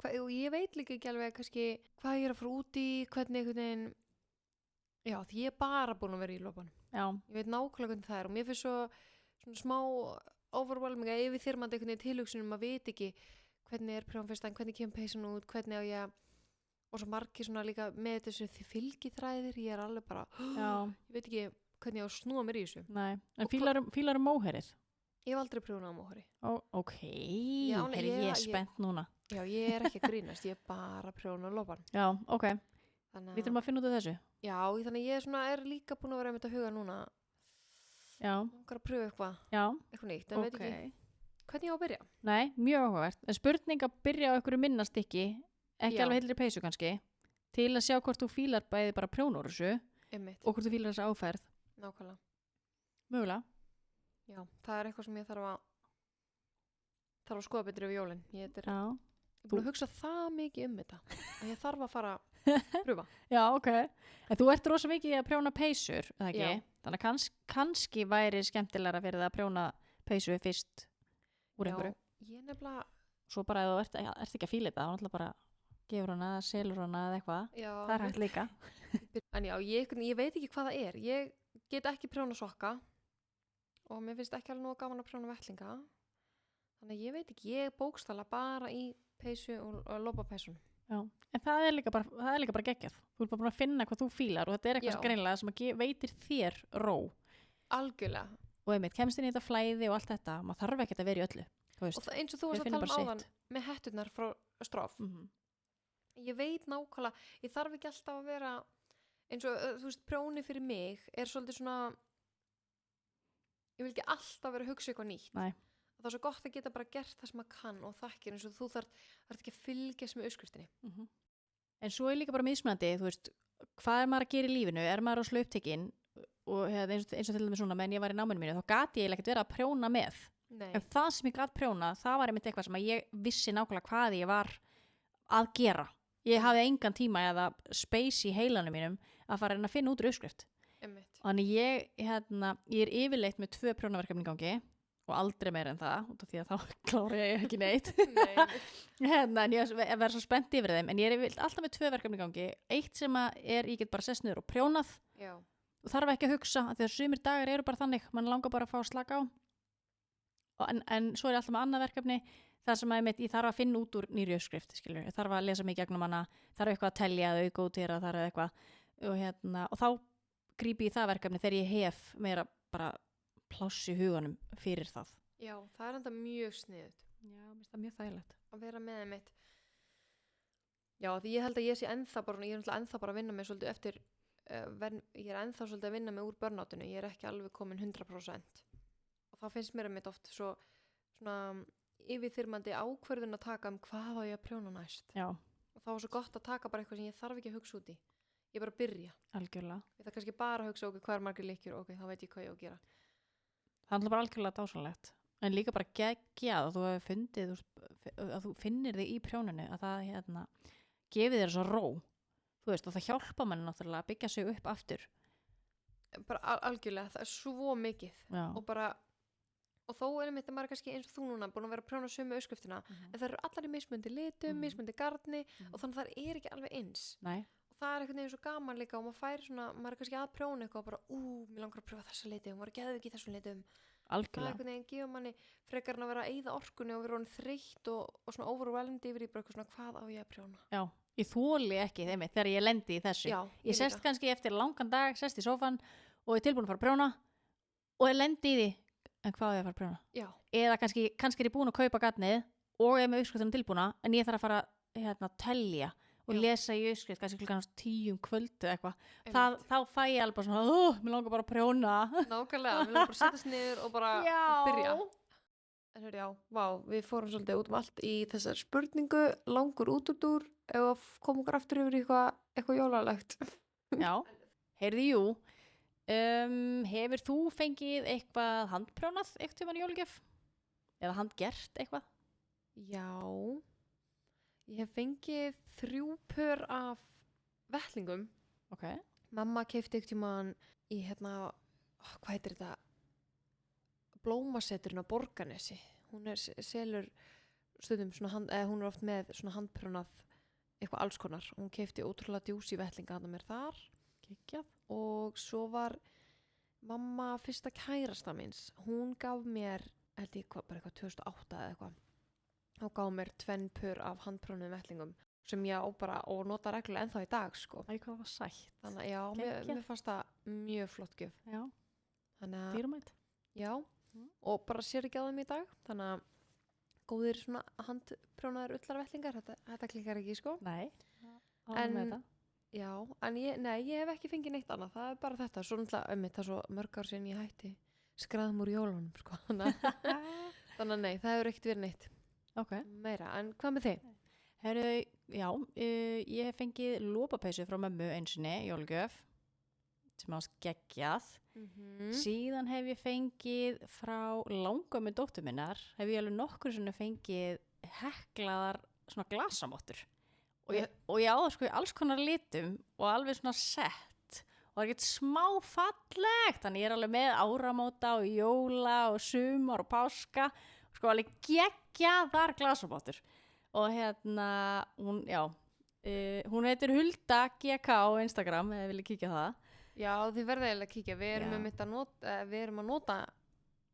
Og ég veit líka ekki alveg kannski hvað ég er að fara út í, hvernig einhvern veginn. Já, því ég er bara búin að vera í lopan. Já. Ég veit nákvæmlega hvernig það og mér finnst svona smá overwhelming að yfirþyrmandi einhvern veginn tilhugsunum að veit ekki hvernig prjónan fyrst en hvernig kemur peysan út, hvernig á ég og svo margir svona líka með þessu fylgiþræðir, ég er alveg bara ég veit ekki hvernig ég á að snúa mér í þessu. Nei, en fílar móherið? Ég hef aldrei prjónað á móheri. Ok, ég er spennt núna. Já, ég er ekki að grínast, ég er bara að prjóna á lopan. Já, ok. Við þurfum að finna út af þessu. Já, þannig ég er líka búin að vera með þetta huga núna. Já. Langar að pröfa eitthvað. Já. Eitthvað nýtt, en veit ekki hvernig ég á að byrja. Nei, mjög áhugavert. En spurning að byrja á einhverju minnastykki, ekki alveg heilri peysu kannski, til að sjá hvort þú fílar bæði bara prjónur þessu og hvort þú fílar þessa áferð. Nákvæmlega. Mögulega. Já, það er eitthvað sem ég þarf að skoða betur yfir jólin. Ég er búin að hugsa það mikið þetta að ég þarf að fara pröfa. Já, ok. En þú ert rosa mikið að prjóna peysur, eða ekki? Já. Þannig að kannski væri skemmtilegra fyrir það að prjóna peysu fyrst úr einhverju. Já, ég nefnilega. Svo bara ef þú ert ekki að fíla þetta, þá náttúrulega bara gefur hana, selur hana eða eitthvað. Já. Það er hægt líka. En já, ég veit ekki hvað það er. Ég get ekki prjóna sokka og mér finnst ekki alveg nógu gaman að prjóna vettlinga. Þannig ég veit ekki, ég bókstala bara í peysu og lopapeysun. Já, en það er líka bara geggjað. Þú ert bara að finna hvað þú fílar og þetta er eitthvað greinlega sem veitir þér ró. Algjörlega. og einmitt kemst inn í þetta flæði og allt þetta, maður þarf ekki að vera í öllu, þú veist. Og það, eins og þú varst Við að finnum tala bara áðan með hetturnar frá Stroff, ég veit nákvæmlega, ég þarf ekki alltaf að vera eins og, þú veist, prjóni fyrir mig er svolítið svona, ég vil ekki alltaf vera að hugsa eitthvað nýtt. Nei. Það er svo gott að geta bara gert það sem maður kann og þakkir, eins og þú þarf ekki að fylgjast með uppskriftinni. En svo er líka bara mismunandi, þú veist, hvað er maður að gera í lífinu, er maður á slauptekinn og eins og til dæmis svona, meðan ég var í náminu mínu, þá gat ég ekkert verið að prjóna með. Nei. En það sem ég gat prjóna, það var einmitt eitthvað sem að ég vissi nákvæmlega hvað ég var að gera. Ég hafði engan tíma eða space í heilanum mínum að fara að finna út úr uppskrift. Einmitt. Þannig ég er yfirleitt með 2 prjónaverkefni í gangi og aldrei meira en það, út af því að þá klára ég ekki neitt. En ég verð svo spennt yfir þeim, en ég er alltaf með 2 verkefni í gangi. Eitt sem að ég get bara sest niður og prjónað og þarf ekki að hugsa, af því að sumir dagar eru bara þannig, mann langar bara að fá að slaka á. En svo er alltaf með annað verkefni, það sem að ég þarf að finna út úr nýri uppskrift, skilur. Ég þarf að lesa mig gegnum hana, þarf eitthvað að telja eða auka út hér, þarf eitthvað og þá grípi ég það verkefni þegar ég hef meira bara pláss í huganum fyrir það. Já, það er enda mjög sniðut. Já, mér finnst það mjög þægilegt. Að vera með þeim mitt. Já, því ég held að ég sé ennþá bara, ég er ennþá bara að vinna mig svolítið eftir, ég er ennþá svolítið að vinna mig úr burnoutinu, ég er ekki alveg komin 100%. Og það finnst mér mitt oft svona yfirþyrmandi ákvörðun að taka hvað á ég að prjóna næst. Já. Og þá var svo gott að taka bara eitthvað sem ég þarf ekki að hugsa út í. Ég bara byrja. Algjörlega. Ég þarf kannski bara að hugsa hvað er margir lykkjur, þá veit ég hvað ég á að gera. Það er bara algjörlega dásanlegt. En líka bara geggjað að þú hefur fundið, að þú finnir þig í prjóninu, að það gefið þér svo ró. Þú veist, og það hjálpa manni náttúrulega að byggja sig upp aftur. Bara algjörlega, það er svo mikið. Já. Og þó er einmitt að maður kannski eins og þú núna búin að vera að prjóna sömu uppskriftina, en það eru allar í mismundi litum, mismundi garni og þannig það er ekki alveg eins. Nei. Og það er eitthvað neginn svo gaman líka og maður fær svona, maður er kannski að prjóna eitthvað og bara, mér langar að prjófa þessa liti og maður geði ekki þessum litum. Algjörlega. Það er eitthvað neginn gefur manni frekar en að vera að eyða orkunni og vera orðin þreytt og svona overwhelmed yfir í bara eitthvað svona hvað á ég að prjóna. Já, ég þoli ekki þeim þegar ég lendi í þessu. Já, ég sest kannski eftir langan dag, sest í sófan og er tilbúin að fara að prjóna og ég lendi í því, en hvað á ég að fara að prjóna? Já. Eða kannski er ég búin að kaupa gatnið og er með uppskriftunum tilbúna en ég þarf að fara telja og lesa í uppskrift kannski klukkan 10 kvöldu eitthvað. Þá fæ ég alveg bara svona, mér langar bara að prjóna. Nákvæmlega, mér langar bara að setjast niður og bara byrja. En hörðu, við fórum svolítið út allt í þessar spurningu, langur útúrdúr, ef kom okkur aftur yfir eitthvað jólalegt. Já, heyrði jú. Hefur þú fengið eitthvað handprjónað eitthvað tímann í jólagjöf? Eða handgert eitthvað? Já, ég hef fengið 3 pör af vettlingum. Ok. Mamma keypti eitthvað tímann í hvað heitir þetta? Blómaseturinn á Borgarnesi. Hún selur stundum svona hún er oft með svona handprjónað eitthvað alls konar. Hún keypti ótrúlega djúsi vettlinga handa mér þar. Kekjað. Og svo var mamma fyrsta kærasta míns. Hún gaf mér, held ég bara eitthvað 2008 eða eitthvað. Hún gaf mér 2 pör af handprjónuðum vettlingum sem ég á bara og nota reglulega ennþá í dag sko. Æ, hvað var sætt. Þannig að mér fannst það mjög flott gjöf. Já. Þannig að dýrmætt. Já. Og bara sér ekki á þeim í dag. Þannig að góðir svona handprjónaðar ullarvettlingar, þetta klikkar ekki sko. Nei. Já, en ég hef ekki fengið neitt annað, það er bara þetta, svo náttúrulega það er svo mörg ár síðan ég hætti skræðum úr jólunum, sko, þannig að nei, það hefur ekkert verið neitt meira, en hvað með þig? Herru, já, ég hef fengið lopapeysu frá mömmu einsinni, jólagjöf, sem ást geggjað, síðan hef ég fengið frá langömmu dóttur minnar, hef ég alveg nokkur svona fengið heklaðar svona glasamottur. Og ég á það sko í alls konar litum og alveg svona sett og það er ekkert smá fallegt, þannig ég er alveg með áramóta og jóla og sumar og páska og sko alveg geggjaðar glasamóttur og hún heitir Hulda GK á Instagram eða vilja kíkja það. Já, þið verða eiginlega að kíkja, við erum að nota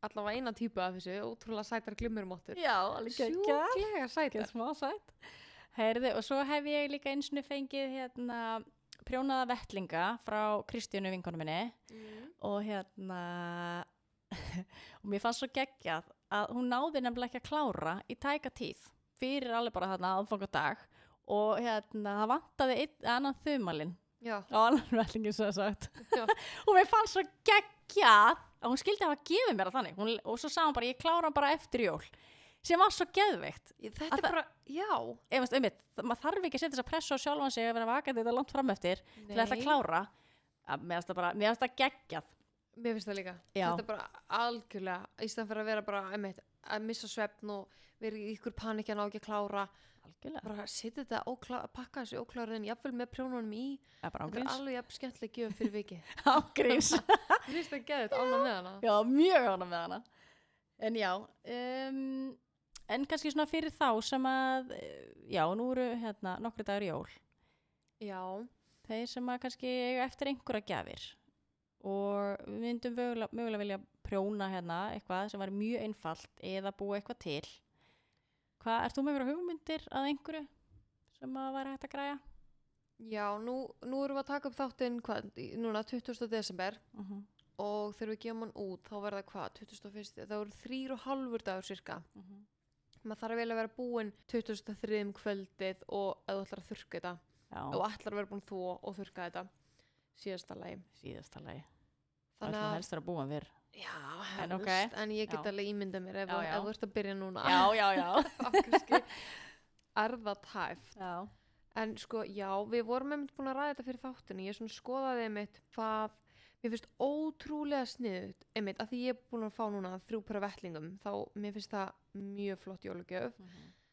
allavega eina típu af þessu, ótrúlega sætar glimmermottur. Já, alveg geggjað. Sjúklega sætar. Smá sætt. Heyrðu, og svo hef ég líka einsinu fengið prjónaða vettlinga frá Kristjánu vinkonu minni og og mér fannst svo geggjað að hún náði nefnilega ekki að klára í tæka tíð fyrir alveg bara þarna aðfangadag og það vantaði annan þumalinn Já. á annan vellingin svo sagt Já. og mér fannst svo geggjað að hún skildi hafa gefið mér að þannig og svo sagði hún bara, ég klára hann bara eftir jól sem var svo geðveikt Þetta er bara, já. maður þarf ekki að setja þess að pressa á sjálfan sig að vera vakandi þetta langt fram eftir til að ætla að klára mér finnst það geggjað. Mér finnst það líka. Já. Þetta er bara algjörlega, í stæðan fyrir að vera bara að missa svefn og vera í ykkur panikja ná ekki að klára. Algjörlega. Bara setja þetta, pakka þessu ókláraðin, jafnvel með prjónunum í. Þetta er alveg jafn skemmtileg gjöf fyrir vikið. Ángríns. Mér finnst það geðið, ánað með hana. Já, mjög ánað með hana. En já, en kannski svona fyrir þá sem að, já, nú eru nokkru dagur jól. Já. Þeir sem að kannski eiga eftir einhverja gjafir og við myndum mögulega vilja prjóna eitthvað sem var mjög einfalt eða búa eitthvað til. Ert þú með einhverja hugmyndir að einhverju sem að væri hægt að græja? Já, nú erum við að taka upp þáttinn núna 20. desember og þegar við gefum hann út þá verða 21. Það voru 3,5 dagur cirka. Maður þarf vel að vera búinn 23. kvöldið og að þú ætlar að þurrka þetta. Og ætlar að vera búin og þurrka þetta síðasta lagi það er helst að búa við já, helst, en ég get alveg ímyndað mér ef þú ert að byrja núna já kannski er það tæft já. En sko, já, við vorum einmitt búin að ræða þetta fyrir þáttinu ég svona skoðaði einmitt hvað mér finnst ótrúlega sniðugt einmitt, að því ég er búin að fá núna 3 pör af vettlingum þá mér finnst það mjög flott jólagjöf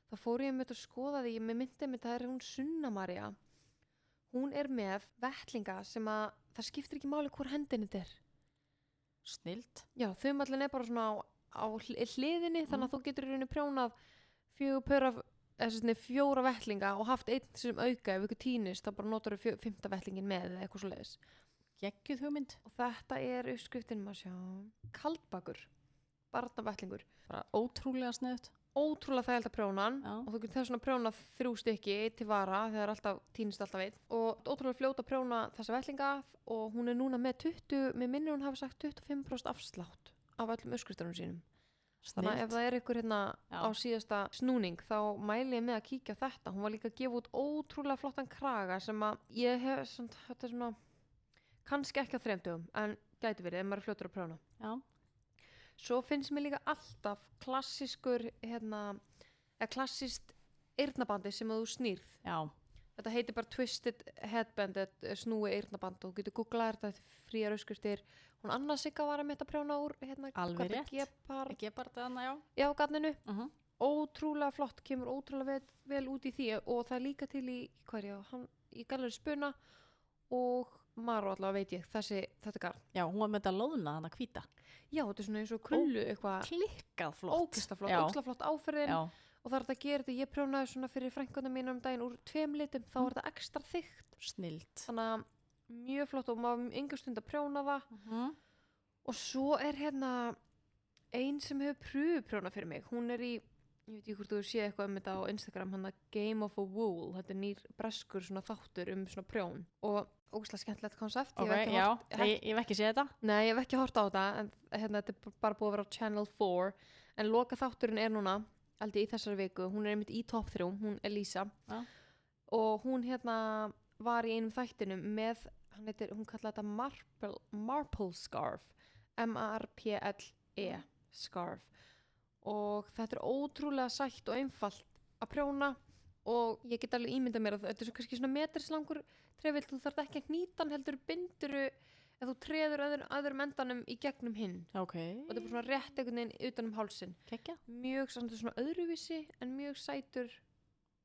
þá fór ég einmitt að skoða því mér myndi einmitt að það er hún Sunna María hún er með vettlinga sem að það skiptir ekki máli hvor hendin þetta er snilt já, þumallin er bara svona á hliðinni þannig að þú getur í rauninni prjónað 4 pör af 4 vettlinga og haft einn sem auka ef ykkur týnist þá bara notar þú 5. vettlingin með eða eitthvað svo leiðis geggjuð hugmynd og þetta er uppskriftin maður sjá kaldbakur, barnavettlingur bara ótrúlega sniðugt ótrúlega þægild að prjóna hann og þú getur þess að prjóna 3 stykki til vara þegar alltaf týnist alltaf einn og ótrúlega fljóta að prjóna þessa vettlinga og hún er núna með með minnir hún hafi sagt 25% afslátt af öllum uppskriftunum sínum þannig að ef það er ykkur á síðasta snúning þá mæli ég með að kíkja á þetta hún var líka að gefa út ótrúlega flottan kraga sem að ég hef þetta er svona kannski ekki á 3 dögum en gæti verið ef maður er fljótur að prjóna já Svo finnst mér líka alltaf klassískur, klassískt eyrnabandi sem þú snýrð. Já. Þetta heitir bara Twisted Headband, snúi eyrnaband og þú getur googlað þetta fríar uppskriftir. Hún Anna Sigga var að mitt að prjóna úr, alveg rétt. Gepard, já. Já, garninu. Ótrúlega flott, kemur ótrúlega vel út í því og það er líka til í Galleri Spuna og Maró allavega veit ég, þetta garn. Já, hún var með þetta lóðna, þannig að hvíta. Já, þetta er svona eins og krullu eitthvað. Klikkað flott. Ógislega flott áferðin. Já. Og það er þetta að gera þetta, ég prjónaði svona fyrir frænkunum mínum daginn úr 2 litum, þá er þetta ekstra þykkt. Snilt. Þannig að mjög flott og maður enga stund að prjóna það. Og svo er ein sem hefur prjónað fyrir mig. Hún er ég veit ekki hvort þú séð eitthvað þetta á Instagram, Game of a Wool. Þetta er nýr breskur svona þáttur svona prjón. Og ógeðslega skemmtilegt konsept. Ég hef ekki séð þetta. Nei, ég hef ekki hort á þetta, en þetta er bara búið að vera á Channel 4. En loka þátturinn er núna, aldrei í þessari viku, hún er einmitt í top 3, hún Elísa. Og hún var í einum þættinum með, hún kallaði þetta Marple Scarf, M-A-R-P-L-E Scarf. Og þetta er ótrúlega sætt og einfalt að prjóna og ég get alveg ímyndað mér að þetta er kannski svona metrislangur trefill, þú þarf ekki að hnýta hann heldur binduru eða þú treður öðrum endanum í gegnum hinn og þetta er bara svona rétt einhvern veginn utan hálsinn. Mjög svona öðruvísi en mjög sætur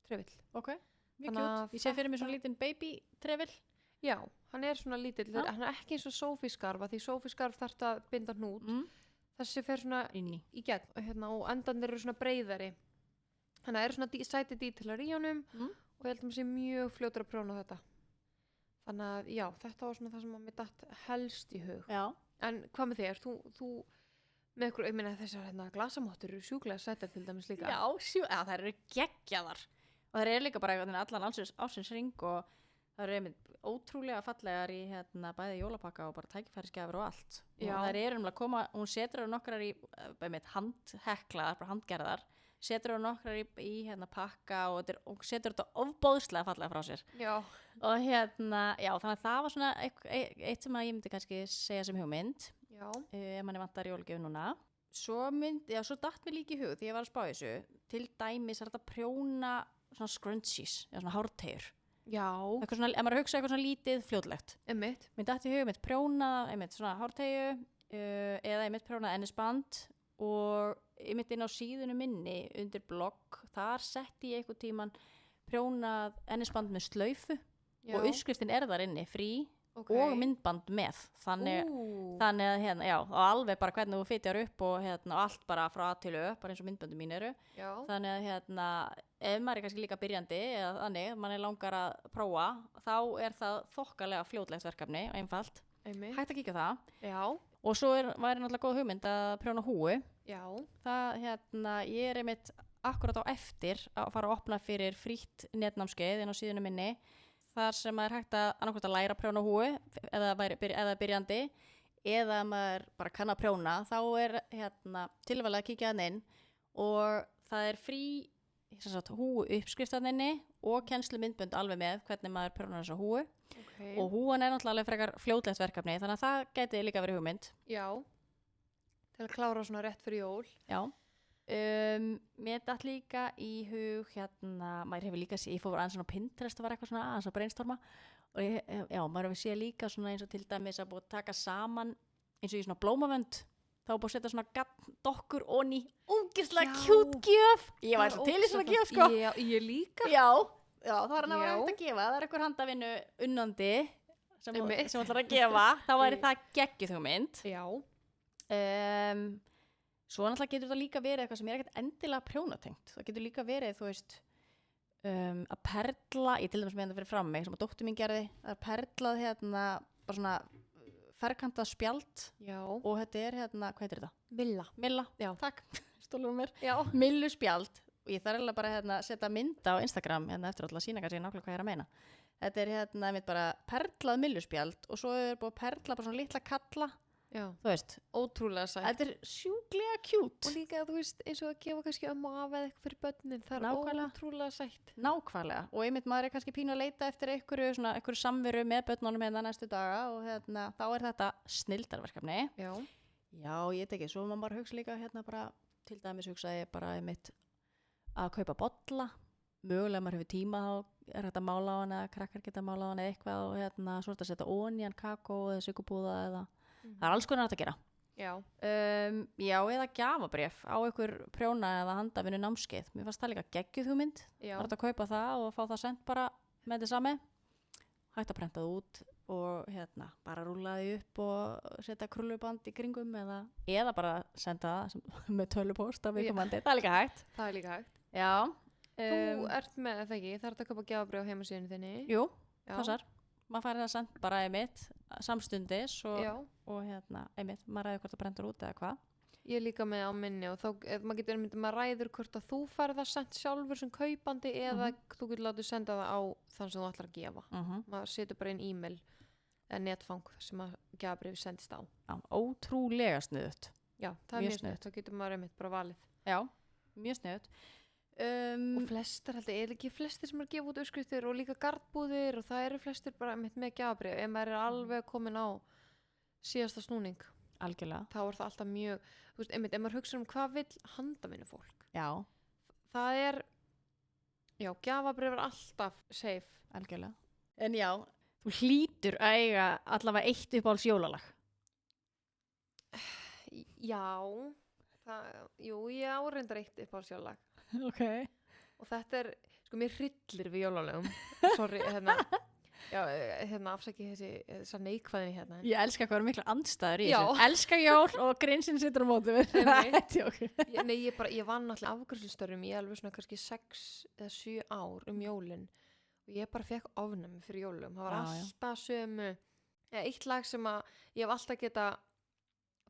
trefill. Mjög kjút. Ég sé fyrir mig svona lítinn baby trefill. Já, hann er svona lítill, hann er ekki eins og sófískarfa því sófískarf þarf að binda hnút. Þessi fer svona í gegn og endanir eru svona breiðari þannig að það eru svona sæti dítilar í honum og ég held að maður sé mjög fljótur að prjóna þetta þannig að já, þetta var svona það sem mér datt helst í hug en hvað með þér? Þú með ykkur, ég meina þessar glasamottur eru sjúklega sætar til dæmis líka Já, það eru geggjaðar og það eru líka bara allan ásins ring og Það eru einmitt ótrúlega fallegar í bæði jólapakka og bara tækifærisgjafir og allt. Já. Og þær eru að koma, hún setur á nokkrar í einmitt handheklaðar, bara handgerðar, setur á nokkrar í pakka og setur þetta ofbóðslega fallega frá sér. Já. Og já, þannig að það var svona eitt sem að ég myndi kannski segja sem hugmynd. Já. Ef manni vantar jólagjöf núna. Svo datt mér líka í hug því ég var að spá í þessu. Til dæmis er þetta prjóna svona scrunchies, eða svona hárteyjur. Já. Eitthvað svona, ef maður hugsa eitthvað svona lítið, fljótlegt. Einmitt. Mér datt í hug einmitt prjóna, einmitt svona hárteyju, eða einmitt prjóna ennisband og einmitt inn á síðunu minni undir blogg, þar setti ég einhvern tíman prjónað ennisband með slaufu og uppskriftin er þar inni, frí og myndband með. Þannig að já, og alveg bara hvernig þú fitjar upp og allt bara frá að til upp, bara eins og myndböndum mín eru. Já. Þannig að ef maður er kannski líka byrjandi eða þannig, mann er langar að prófa, þá er það þokkalega fljótlegt verkefni, einfalt. Einmitt. Hægt að kíkja á það. Já. Og svo væri náttúrulega góð hugmynd að prjóna húu. Já. Það, ég er einmitt akkurat á eftir að fara að opna fyrir frítt netnámskeið inn á síðunum minni, þar sem maður hægt að annarkvæmt að læra að prjóna húu eða byrjandi, eða maður bara kann að prjóna, þá er tilvæglega að kíkja hann inn og það er frí húu uppskriftaninni og kennslu myndbönd alveg með hvernig maður prjónar þessa húu. Og húan er náttúrulega alveg frekar fljótlegt verkefni, þannig að það gæti líka verið hugmynd. Já, til að klára svona rétt fyrir jól. Já. Mér datt líka í hug maður hefur líka ég fór aðeins svona á Pinterest og var eitthvað svona aðeins að brainstorma og maður hefur séð líka svona eins og til dæmis að búið að taka saman eins og í svona blómavönd, þá búið að setja svona dokkur onni ógeðslega kjút gjöf. Ég var svo til í svona gjöf sko. Já, ég líka. Já, það er hann að vera hægt að gefa, það er einhver handavinnu unnandi sem ætlar að gefa, þá væri það geggjuð hugmynd. Já. Svo náttúrulega getur það líka verið eitthvað sem er ekkert endilega prjónatengt. Það getur líka verið, þú veist, að perla, ég til dæmis með þetta fyrir fram mig, sem að dóttir mín gerði, að perlað bara svona ferkantað spjald. Já. Og þetta er hvað heitir þetta? Milla, já. Takk, stólum mér. Já. Millu spjald. Og ég þarf alveg bara að setja mynda á Instagram eftir alltaf að sína kannski nákvæmlega hvað ég er að meina. Þetta er einmitt bara perlað milluspjald og svo er búið að perla bara svona litla kalla. Já. Þú veist, ótrúlega sætt. Þetta er sjúklega kjút. Og líka þú veist eins og að gefa kannski af eða eitthvað fyrir börnin, það er ótrúlega sætt. Nákvæmlega, og einmitt maður er kannski pínu að leita eftir einhverju samveru með börnunum næstu daga og þá er þetta snilldarverkefni. Já. Já, ég teki, svo maður bara hugsa líka bara, til dæmis hugsaði bara einmitt að kaupa bolla, mögulega maður hefur tíma þá er hægt að mála á hann eða krakkar geta mála á hann eða eitthvað og svo er þetta að setja onion, kakó eða sykupúða eða það er alls konar hægt að gera. Já. Já, eða gjafabréf á einhver prjóna eða handavinnu námskeið. Mér fannst það líka geggjuð hugmynd. Já. Það er að kaupa það og fá það sent bara með þið sami. Hægt að prenta það út og bara rúlla því upp og setja krulluband í kringum eða bara senda það með tölupóst af viðkomandi. Það er líka hægt. Það er líka hægt. Já. Þú ert með það ekki, það er að kaupa gjafabréf á heimasíðunni þinni. Jú, passar. Maður færi það sent bara einmitt samstundis og einmitt, maður ræður hvort það brendur út eða hvað. Ég er líka með á minni og þá maður ræður hvort að þú færi það sent sjálfur sem kaupandi eða þú getur látið senda það á þann sem þú ætlar að gefa. Maður setur bara inn e-mail eða netfang sem að gjafabréf sendist á. Já, ótrúlega sniðugt. Já, það er mjög sniðugt, þá getur maður einmitt bara valið. Já, mjög sniðugt. Og flestir er ekki flestir sem er að gefa út uppskriftir og líka gardbúðir og það eru flestir bara með gjafabréf ef maður er alveg komin á síðasta snúning. Algjörlega. Þá er það alltaf mjög, þú veist, einmitt, ef maður hugsa hvað vill handavinnu fólk. Já. Það er, gjafabréf er alltaf safe. Algjörlega. En já, þú hlýtur að eiga allavega eitt uppáhalds jólalag. Já, ég áreindar eitt uppáhalds jólalag. Ok. Og þetta er, mér hryllir við jólalögum. Sorry, afsaki þessa neikvæðinni Ég elska hvað eru mikla andstæður í þessu. Elska jól og grinsinn situr á móti mér. Ég vann alltaf afgreiðslustörfum í alveg svona kannski 6 eða 7 ár jólin og ég bara fekk ofnæmi fyrir jólum. Það var alltaf sömu eitt lag sem að ég hef alltaf geta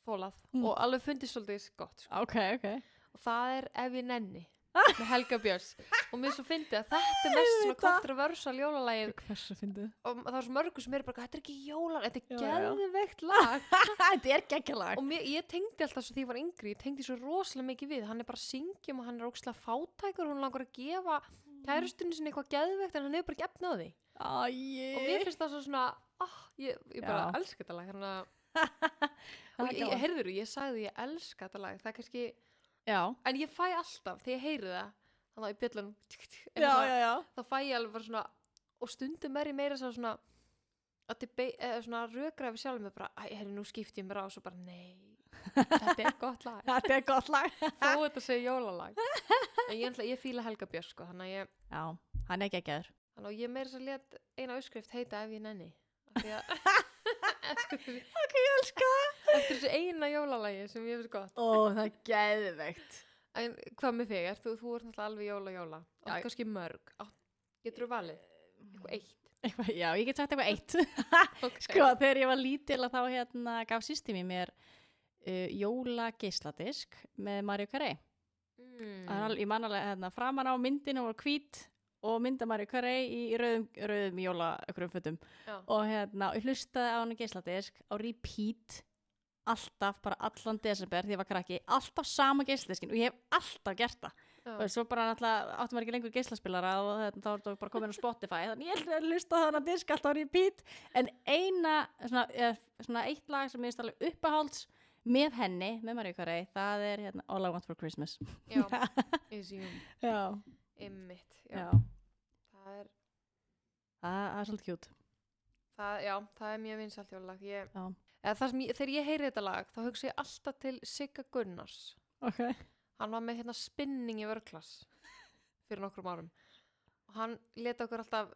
þólað og alveg fundist svolítið gott. Ok. Og það er Ef ég nenni með Helga Björns og mér svo fyndi að þetta er mest svona kontroversal jólalagið Hversu fyndið? og það er svo mörgur sem er bara, þetta er ekki jólalag, þetta Já, er já. geðveikt lag Þetta er geggjalag. og ég tengdi alltaf svo því ég var yngri, ég tengdi svo rosalega mikið við, hann er bara að syngjum og hann er ókslega fátækur og hann langar að gefa kærustunni sinni eitthvað geðveikt en hann hefur bara ekki efni á því Æi. og mér finnst það svo svona, ég bara Já. elska þetta lag þannig að Það og er gaman. heyrður, ég sagði ég elska þetta lag, það er kannski Já. en ég fæ alltaf, þegar ég heyri það þannig að í bjöllunum Já. þá fæ ég alveg bara svona og stundum er ég meira svo svona að svona rökra við sjálfum mig bara, nú skipti ég mér á og svo bara, nei, þetta er gott lag Þetta er gott lag. þó þetta segir jólalag en ég fíla Helga Björns sko, þannig að Já, hann er geggjaður. ég meira svo let eina áskrift heita ef ég nenni af því að Ok, ég elska það. eftir þessu eina jólalagi sem ég finnst gott Ó, það er geðveikt. en hvað með þig, þú ert náttúrulega alveg jóla Já. og kannski mörg getur þú valið, eitthvað eitt Já, ég get sagt eitthvað eitt. okay. Sko, þegar ég var lítil að þá gaf systemi mér jólageisladisk með Mariah Carey. Ég man alveg framan á myndinu var hvít og mynda Mariah Carey í rauðum jóla einhverjum fötum og ég hlustaði á hana geisladisk á repeat alltaf, bara allan desember því ég var krakki, alltaf sama geisladiskin og ég hef alltaf gert það og svo bara náttúrulega áttum maður ekki lengur geislaspilara og þá var það bara komin á Spotify þannig ég held að hlusta á hana disk alltaf á repeat en svona eitt lag sem ég finnst alveg uppáhalds með henni, með Mariah Carey, það er All I Want For Christmas. Já, is you. Já. Einmitt, Já. Það er svolítið kjút. það er mjög vinsælt jólalag. Já. Þegar ég heyri þetta lag, þá hugsa ég alltaf til Sigga Gunnars. Ok. Hann var með spinning í vörklass fyrir nokkrum árum. Og hann leta okkur alltaf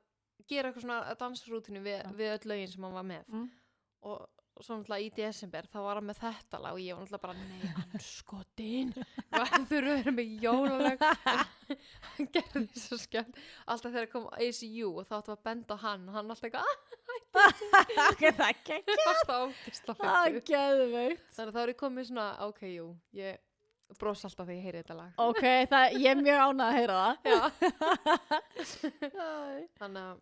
gera eitthvað svona dansrútinu við öll lögin sem hann var með. Og svo náttúrulega í desember þá var hann með þetta lag og ég var náttúrulega bara nei, anskotin hvað þurfa að vera með jólalag hann gerði því svo skemmt alltaf þegar kom ACU og þá áttu að benda á hann alltaf Ok, það er geggjað. fasta ákist Geðveikt. þannig að þá er ég komið svona ok, jú, ég bros alltaf þegar ég heyri þetta lag Ok, ég er mjög ánægð að heyra það. þannig að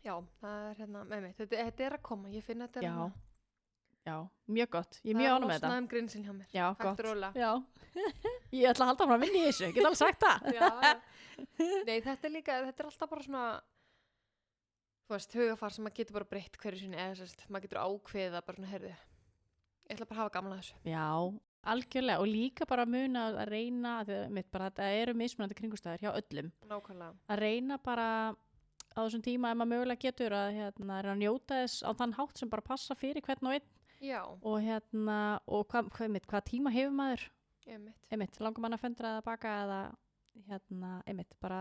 já, það er með mig þetta er að koma, ég finn þetta Já, mjög gott, ég er mjög ánægð með þetta. það er grinsinn hjá mér Já, hægt gott. rólega Já. Ég ætla að halda fram að vinna í þessu, ég get alveg sagt það. Nei, þetta er alltaf bara svona þú veist, hugafar sem maður getur bara breytt hverju sinni eða sérst, maður getur ákveðið að bara svona, heyrðu ég ætla bara að hafa gaman að þessu Já, algjörlega og líka bara muna að reyna þetta eru mismunandi kringustæður hjá öllum nákvæmlega að reyna bara á þessum tíma ef maður mögulega getur að reyna að njóta þess á þann hátt sem bara passa fyrir hvern og einn já, og hvað tíma hefur maður einmitt langar mann að föndra eða baka eða einmitt bara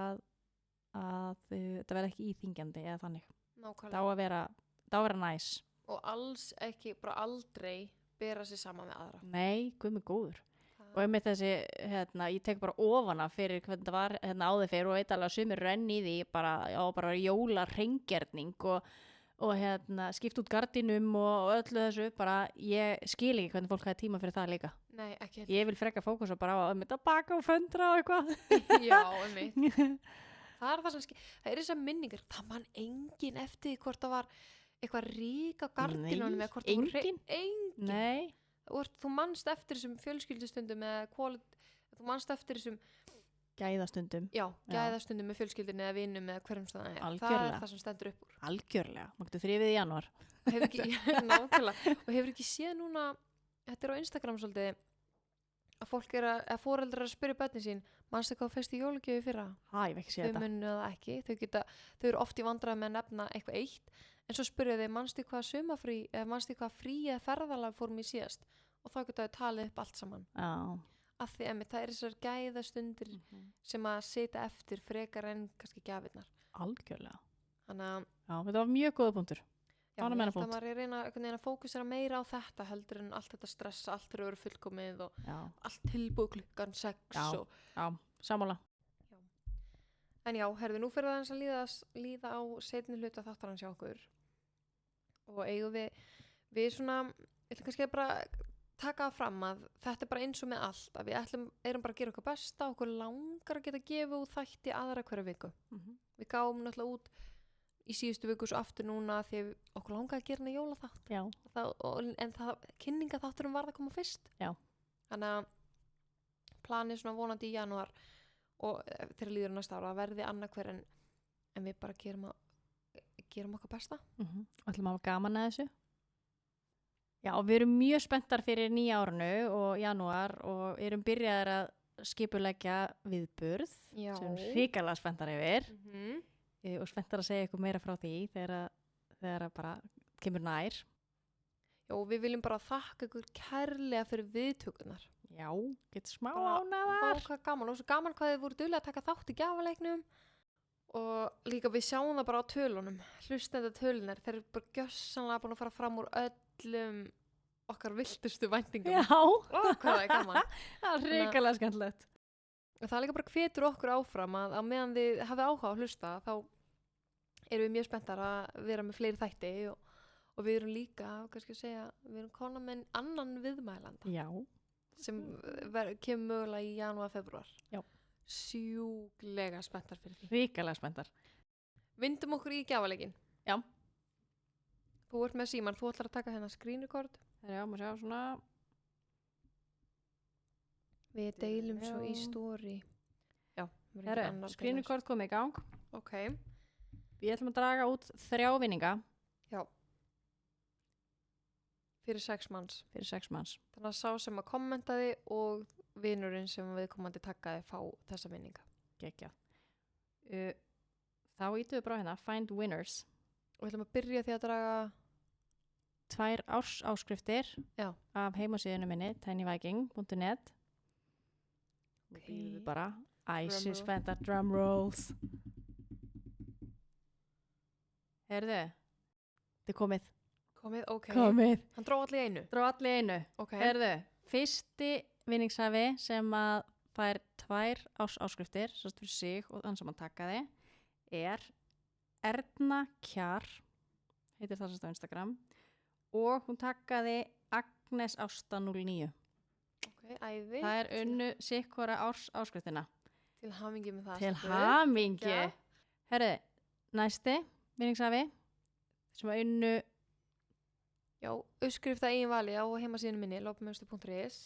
að þetta verða ekki íþingjandi eða þannig nákvæmlega það á að vera næs og alls ekki, bara aldrei bera sig saman með aðra Nei, guð mig góður og einmitt þessi, ég tek bara ofana fyrir hvernig það var áður fyrir og veit alveg að sumir renn í því bara jólarhengjarning og skipt út gardínum og öllu þessu, bara ég skil ekki hvernig fólk hafi tíma fyrir það líka. Nei, ekki Ég vil frekka fókusa bara á að baka og föndra og eitthvað. Já, einmitt Það er það sem það er þessar minningar, það man engin eftir því hvort það var eitthvað rík á gardínunum Nei, eða hvort það voru engin. Nei. Þú manst eftir þessum fjölskyldustundum eða þú manst eftir þessum Gæðastundum. gæðastundum með fjölskyldinu eða vinum eða hverjum það er. Algjörlega. Það er það sem stendur upp úr. Algjörlega. Mátti 3. janúar. Nákvæmlega. Og hefur ekki séð núna, þetta er á Instagram svolítið, að fólk að foreldrar að spyrja börnin sín, manstu hvað fyrstu jólagjöf fyrra? Ég hef ekki séð þetta. Þau munu það ekki. Þau eru oft í vandræði með að nefna eitthvað eitt, en svo spyrja þau, manstu hvað sumafrí, eða manstu hvað frí eða ferðalag fórum í síðast? Og þá geta þau talið upp allt saman. Já. Af því að það er þessar gæðastundir sem að sitja eftir frekar en kannski gjafirnar. Algjörlega. Þannig að Já, þetta var mjög góða punktur. ég held að maður er reyna að fókusera meira á þetta heldur en allt þetta stress, allt eru verið fullkomið og allt tilbúið klukkan 6 Já, sammála. En já, herðu, nú fyrir það eins að líða á seinni hluta þáttarans hjá okkur og eigum við svona, ég ætla kannski að bara taka það fram að þetta bara eins og með allt, að við erum bara að gera okkar besta, okkur langar að geta gefið út þætti aðra hverja viku. Við gáum náttúrulega út í síðustu viku svo aftur núna því okkur langar að gera hana jólaþátt. Já. En kynningaþátturum varð að koma fyrst. Já. Þannig að planið svona vonandi í janúar og þegar líður næsta ára verði annað hver en við bara gerum okkar besta. Og ætlum að hafa gaman að þessu. Já, og við erum mjög spenntar fyrir nýja árinu og janúar og erum byrjaðar að skipuleggja viðburð sem hrikalega spenntar yfir og spenntar að segja ykkur meira frá því þegar bara kemur nær. Já, og við viljum bara þakka ykkur kærlega fyrir viðtökurnar. Já, getur smá ánægðar. Hvað gaman, og svo gaman hvað þið voru duglega að taka þátt í gjafaleiknum og líka við sjáum það bara á tölunum, hlustenda tölunar, þeir eru bara gjössanlega búin að fara fram úr öllum okkar viltustu væntingum. Já. Hvað það er gaman. Það er hrikalega skemmtilegt. Það er líka bara hvetur okkur áfram að meðan þið hafið áhuga að hlusta þá erum við mjög spenntar að vera með fleiri þætti og við erum líka, kannski að segja, við erum konar með annan viðmælanda. Já. Sem kemur mögulega í janúar, februar. Já. Sjúklega spenntar fyrir því. Hrikalega spenntar. Vindum okkur í gjafaleikin. Já. Þú ert með síman, þú ætlar að taka hérna screen record. Já, maður sjá svona. Við deilum svo í story. Já. Screen record komið í gang. Ok. Við ætlum að draga út 3 vinninga. Já. Fyrir 6 manns. Þannig að sá sem að kommentaði og vinurinn sem viðkomandi takkaði fá þessa vinninga. Geggjað. Þá ítum við bara hérna Find Winners. Og við ætlum að byrja því að draga 2 ársáskriftir af heimasíðunum minni tinyviking.net. Við býðum bara æsi spenntar drum rolls. Heyrðu, þetta er komið. Ok. Komið. Hann dró allir í einu. Ok. Heyrðu, fyrsti vinningshafi sem að fær 2 áskriftir, sérst fyrir sig og þann sem hann takkaði, er Erna Kjar, heitir það sérst á Instagram, og hún takkaði Agnes Ásta 09. Ok, æði. Það er unnu sikkvara áskriftina. Til hamingju með það. Til hamingju. Heyrðu, næsti vinningshafi sem að unnu uppskrifta eigin vali á heimasíðunum minni lopamöstu.is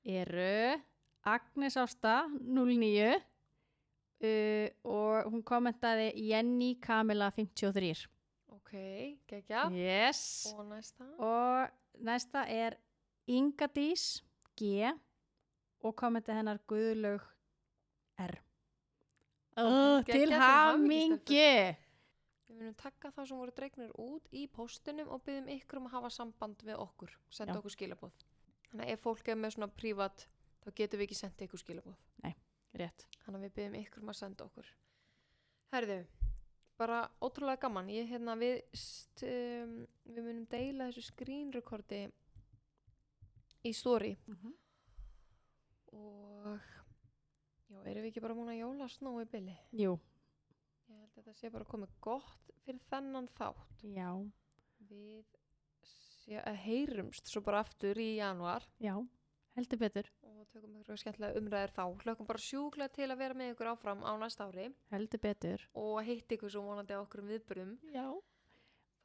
eru Agnes Ásta 09 og hún kommentaði Jenny Kamila 53. Ok, geggjað. Yes. Og næsta er Inga Dís G og kommentaði hennar Guðlaug R. Til hamingju. Við munum taka þá sem voru dregnir út í póstunum og byggjum ykkur að hafa samband við okkur, senda okkur skilaboð. Þannig að ef fólk er með svona prívat, þá getum við ekki sendið ykkur skilaboð. Nei, rétt. Þannig að við byggjum ykkur að senda okkur. Herðu, bara ótrúlega gaman. Við munum deila þessu screen recordi í story. Og erum við ekki bara múin að jólasnóa í bili? Jú. Ég held að þetta sé bara komið gott fyrir þennan þátt. Já. Við heyrumst svo bara aftur í janúar. Já, heldur betur. Og tökum ykkur skemmtilega umræðir þá. Hlökkum bara sjúklega til að vera með ykkur áfram á næsta ári. Heldur betur. Og hitta ykkur svo vonandi á okkur viðburðum. Já.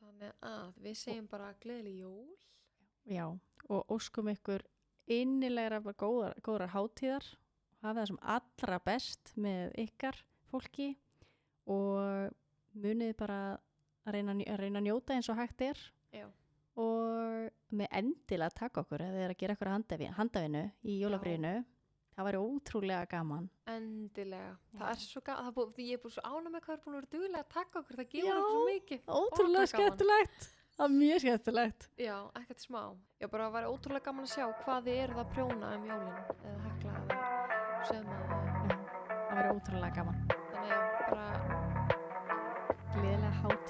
Þannig að við segjum bara gleðileg jól. Já, og óskum ykkur innilegra góðrar hátíðar. Hafið það sem allra best með ykkar fólki. Og munið bara að reyna að njóta eins og hægt er. Já. Og með endilega taka okkur eða þið er að gera eitthvað handavinnu í jólafríinu. Það væri ótrúlega gaman. Endilega. Já. Það er svo gaman. Ég er búin svo ánægð með hvað er búin að vera duglega að taka okkur. Það gefur okkur svo mikið. Ótrúlega skemmtilegt. Það er mjög skemmtilegt. Já, ekkert smá. Já, bara væri ótrúlega gaman að sjá hvað þið eruð að prjóna jólin eða hekla eða sauma. Það væri ótrúlega gaman. Þannig bara gleðilega hátíð.